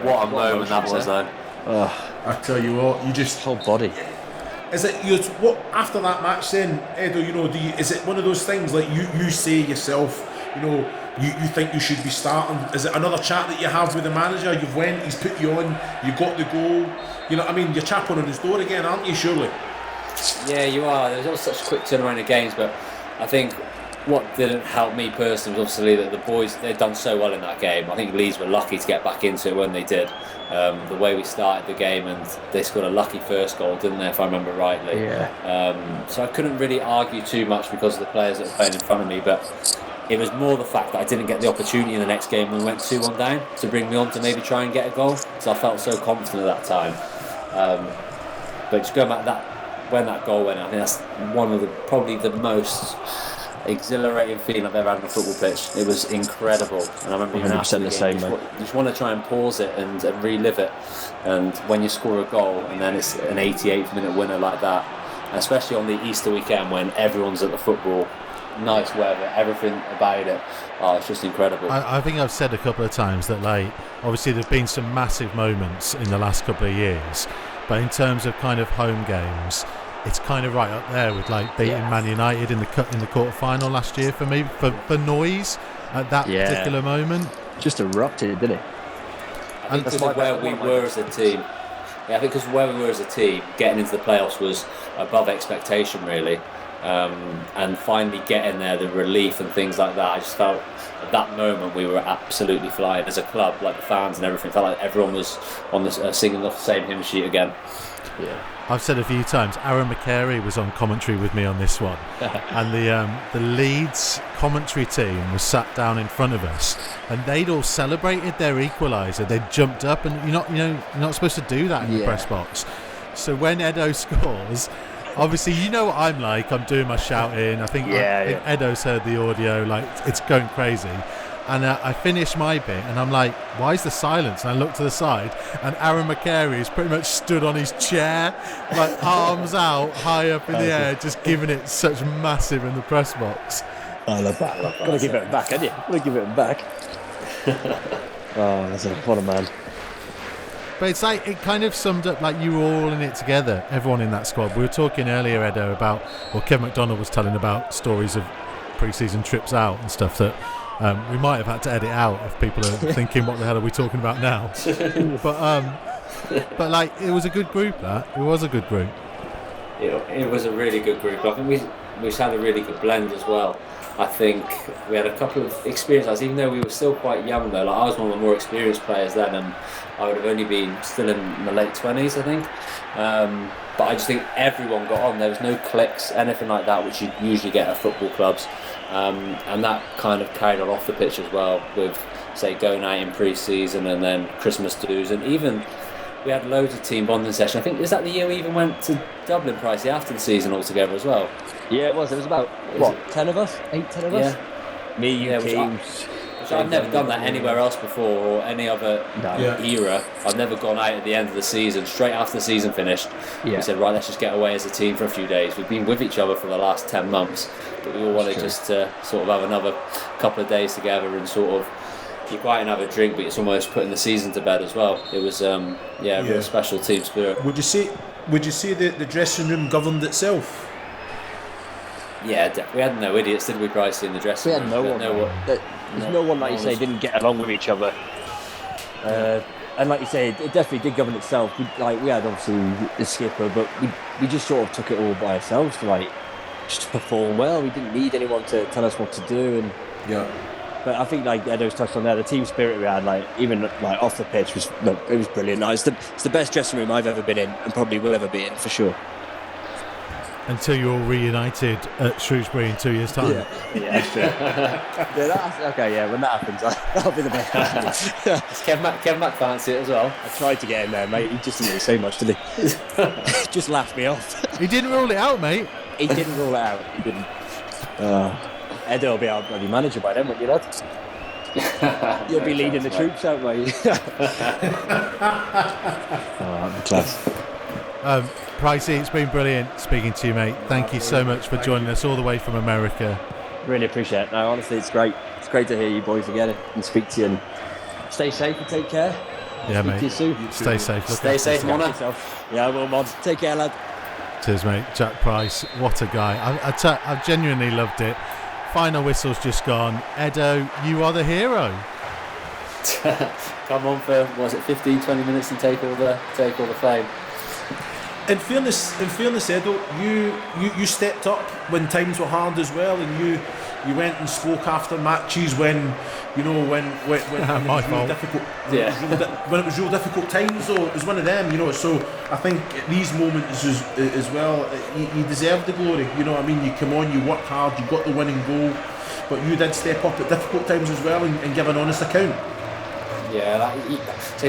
what a moment that was, though. I tell you what, you just whole body. Is it what after that match then, Edo? You know, is it one of those things like you say yourself? You know, you think you should be starting. Is it another chat that you have with the manager? You've went, he's put you on, you got the goal. You know what I mean? You're chapping on his door again, aren't you? Surely. Yeah, you are. There's always such a quick turnaround of games, but I think what didn't help me personally was obviously that the boys, they'd done so well in that game. I think Leeds were lucky to get back into it when they did. The way we started the game, and they scored a lucky first goal, didn't they, if I remember rightly? Yeah. So I couldn't really argue too much because of the players that were playing in front of me, but it was more the fact that I didn't get the opportunity in the next game when we went 2-1 down to bring me on to maybe try and get a goal. So I felt so confident at that time. But just going back when that goal went, I think that's one of probably the most exhilarating feeling I've ever had on a football pitch. It was incredible, and I remember even after the game, you just want to try and pause it and relive it. And when you score a goal and then it's an 88th minute winner like that, especially on the Easter weekend when everyone's at the football, nice weather, everything about it, it's just incredible. I think I've said a couple of times that, like, obviously there's been some massive moments in the last couple of years, but in terms of kind of home games, it's kind of right up there with like beating Man United in the quarter-final last year for me, for noise at that particular moment. Just erupted, didn't it? I think because of where we were as a team. Yeah, I think because where we were as a team, getting into the playoffs was above expectation, really. and finally getting there, the relief and things like that. I just felt at that moment we were absolutely flying as a club, like the fans and everything. Felt like everyone was on the singing off the same hymn sheet again. Yeah. I've said a few times, Aaron McCary was on commentary with me on this one, and the Leeds commentary team was sat down in front of us, and they'd all celebrated their equaliser. They'd jumped up, and you're not supposed to do that in the press box. So when Edo scores, obviously you know what I'm like. I'm doing my shouting. I think Edo's heard the audio. Like, it's going crazy. And I finished my bit, and I'm like, why is there silence? And I look to the side, and Aaron McCary is pretty much stood on his chair, like arms out, high up in the air, just giving it such massive in the press box. I love that. Gotta give it back, haven't you? Gotta give it back. What a man. But it's like, it kind of summed up, like, you were all in it together, everyone in that squad. We were talking earlier, Edo, about, or Kevin McDonald was telling about stories of pre-season trips out and stuff that we might have had to edit out if people are thinking, what the hell are we talking about now? but like, it was a good group. It was a good group. It was a really good group. I think we had a really good blend as well. I think we had a couple of experiences, even though we were still quite young though. Like, I was one of the more experienced players then, and I would have only been still in my late 20s, I think. But I just think everyone got on. There was no cliques, anything like that, which you usually get at football clubs. And that kind of carried on off the pitch as well, with, say, going out in pre-season and then Christmas dues, and even we had loads of team bonding sessions. I think, is that the year we even went to Dublin, Pricey, after the season altogether as well? Yeah, it was. It was about 10 of us, 10 of us. Me, you, Keys. I've never done that anywhere else before, or any other era. I've never gone out at the end of the season, straight after the season finished. We said, right, let's just get away as a team for a few days. We've been with each other for the last 10 months, but we all wanted just to sort of have another couple of days together and sort of, you go out and have a drink, but it's almost putting the season to bed as well. It was, a real special team spirit. Would you say the dressing room governed itself? Yeah, we had no idiots, did we, Pricey, in the dressing room? We had no one. There's no one, like you say, didn't get along with each other. And like you say, it definitely did govern itself. We had obviously the skipper, but we just sort of took it all by ourselves to just to perform well. We didn't need anyone to tell us what to do. But I think, like Edo's touched on there, the team spirit we had, even off the pitch, it was brilliant. It's the best dressing room I've ever been in, and probably will ever be in, for sure. Until you're all reunited at Shrewsbury in 2 years' time. Yeah, sure. When that happens, that'll be the best. Does Kevin Mack fancy it as well? I tried to get in there, mate. He just didn't really say much, did he? Just laughed me off. He didn't rule it out, mate. He didn't rule it out. He didn't. Edo will be our bloody manager by then, won't you, lad? You'll be leading the troops out, mate. Class. Pricey, it's been brilliant speaking to you, mate. Thank you so much for joining us all the way from America. Really appreciate it. No, honestly, it's great. It's great to hear you boys again and speak to you, and stay safe and take care. Yeah, speak mate. To you soon. Stay safe. Stay safe, Mona. Yeah, well, Mod. Take care, lad. Cheers, mate. Jack Price, what a guy. I've genuinely loved it. Final whistle's just gone. Edo, you are the hero. Come on for, 15, 20 minutes and take all the fame. In fairness, Edo, you stepped up when times were hard as well, and you went and spoke after matches when my fault. Difficult. Yeah. When it was real difficult times, though, it was one of them. So I think at these moments as well, you deserve the glory. You know what I mean? You come on, you worked hard, you got the winning goal, but you did step up at difficult times as well and give an honest account. Yeah,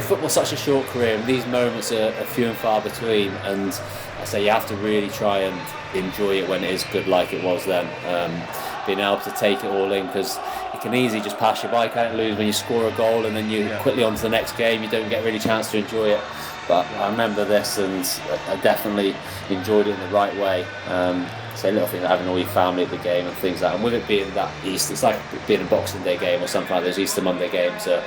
football's such a short career, and these moments are few and far between, and I say you have to really try and enjoy it when it is good like it was then. Being able to take it all in, because it can easily just pass you by, can't lose when you score a goal and then you quickly on to the next game, you don't get really a chance to enjoy it. But I remember this, and I definitely enjoyed it in the right way. Little things like having all your family at the game and things like that, and with it being that Easter, it's like being a Boxing Day game or something like those Easter Monday games are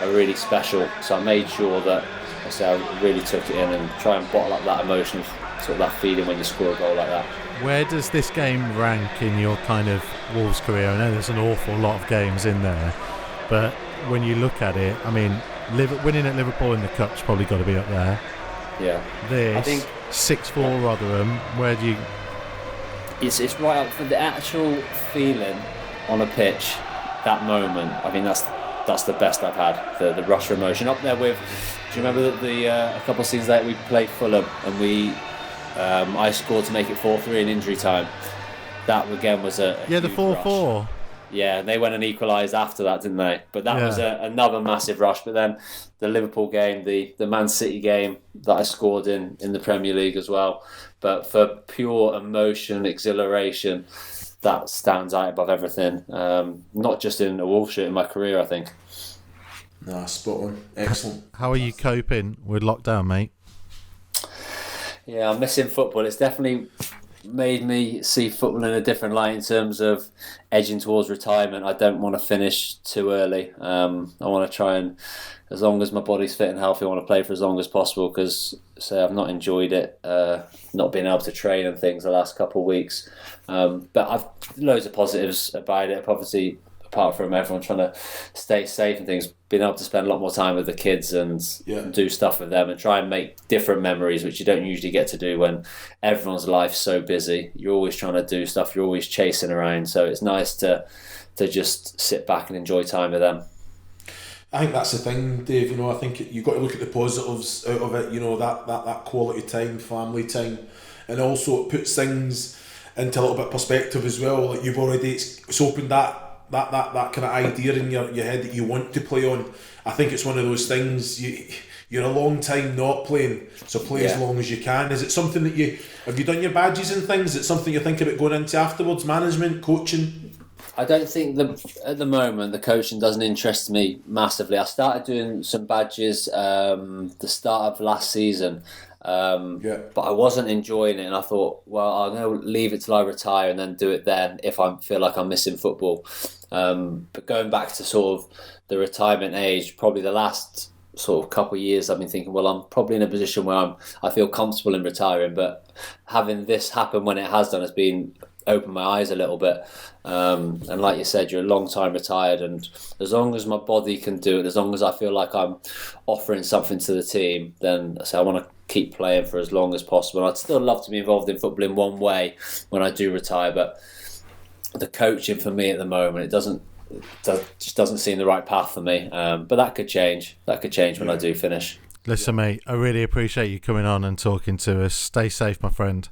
really special. So I made sure that I really took it in and try and bottle up that emotion, sort of that feeling when you score a goal like that. Where does this game rank in your kind of Wolves career? I know there's an awful lot of games in there, but when you look at it, I mean, winning at Liverpool in the Cup's probably got to be up there. Yeah. I think 6-4 Rotherham. Where do you? it's right up for the actual feeling on a pitch. That moment, I mean, that's the best I've had. The rush of emotion up there with. Do you remember that a couple of seasons later we played Fulham and I scored to make it 4-3 in injury time. That again was a the 4-4. Yeah, they went and equalised after that, didn't they? But that was another massive rush. But then the Liverpool game, the Man City game that I scored in the Premier League as well. But for pure emotion, exhilaration, that stands out above everything. Not just in a Wolves shirt, in my career, I think. Nah, spot on. Excellent. How are you coping with lockdown, mate? Yeah, I'm missing football. It's definitely made me see football in a different light in terms of edging towards retirement. I don't want to finish too early. I want to try and, as long as my body's fit and healthy, I want to play for as long as possible because, I've not enjoyed it, not being able to train and things the last couple of weeks. But I've loads of positives about it. Obviously, apart from everyone trying to stay safe and things, being able to spend a lot more time with the kids and do stuff with them and try and make different memories, which you don't usually get to do when everyone's life's so busy. You're always trying to do stuff, you're always chasing around. So it's nice to just sit back and enjoy time with them. I think that's the thing, Dave. I think you've got to look at the positives out of it. That quality time, family time, and also it puts things into a little bit of perspective as well. Like you've already, it's opened that kind of idea in your head that you want to play on. I think it's one of those things. You're a long time not playing, so play as long as you can. Is it something that have you done your badges and things? Is it something you're thinking about going into afterwards? Management, coaching? I don't think at the moment the coaching doesn't interest me massively. I started doing some badges the start of last season, but I wasn't enjoying it, and I thought, well, I'm going to leave it till I retire and then do it then if I feel like I'm missing football. But going back to sort of the retirement age, probably the last sort of couple of years, I've been thinking, well, I'm probably in a position where I feel comfortable in retiring, but having this happen when it has done has been open my eyes a little bit. And like you said, you're a long time retired, and as long as my body can do it, as long as I feel like I'm offering something to the team, then I want to keep playing for as long as possible. I'd still love to be involved in football in one way when I do retire, but the coaching for me at the moment, it just doesn't seem the right path for me. But that could change. That could change when I do finish. Listen, mate, I really appreciate you coming on and talking to us. Stay safe, my friend.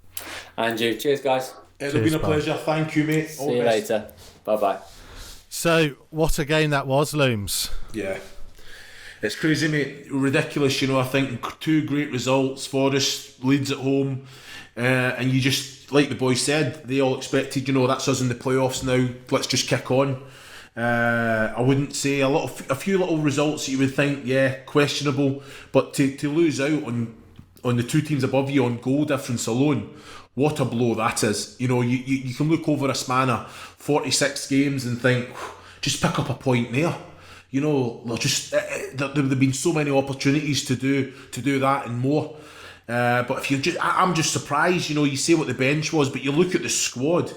And you. Cheers, guys. It's been a pleasure. Thank you, mate. See you later. Bye-bye. So, what a game that was, Looms. Yeah. It's crazy, mate. Ridiculous, I think 2 great results. Forest, Leeds at home. And you just, like the boys said, they all expected, that's us in the playoffs now. Let's just kick on. I wouldn't say a few little results that you would think, questionable. But to lose out on the 2 teams above you on goal difference alone, what a blow that is. You can look over a span of 46 games and think, just pick up a point there. There've been so many opportunities to do that and more. But if I'm just surprised. You say what the bench was, but you look at the squad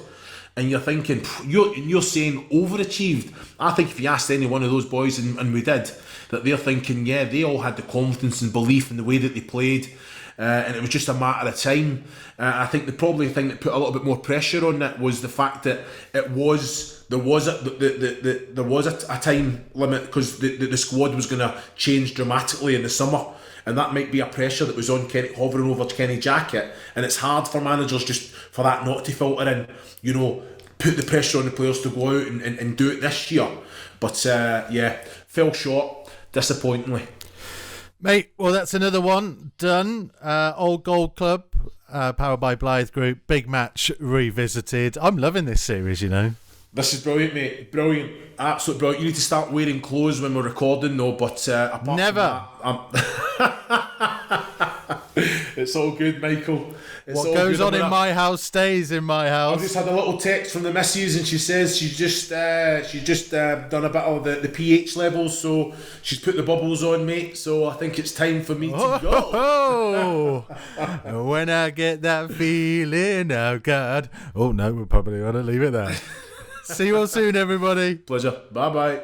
and you're thinking, you're saying overachieved. I think if you asked any one of those boys, and we did, that they're thinking, they all had the confidence and belief in the way that they played. And it was just a matter of time. I think the probably thing that put a little bit more pressure on it was the fact that there was a time limit because the squad was going to change dramatically in the summer, and that might be a pressure that was on hovering over Kenny Jackett, and it's hard for managers just for that not to filter in. Put the pressure on the players to go out and do it this year. But fell short disappointingly. Mate, well, that's another one done. Old Gold Club, powered by Blythe Group. Big match revisited. I'm loving this series, This is brilliant, mate. Brilliant. Absolutely brilliant. You need to start wearing clothes when we're recording, though. But apart never. From that, it's all good, Michael. What goes on in my house stays in my house. I've just had a little text from the missus, and she says she's just done a bit of the pH levels, so she's put the bubbles on, mate. So I think it's time for me to go. When I get that feeling, oh God. Oh no, we're probably going to leave it there. See you all soon, everybody. Pleasure. Bye-bye.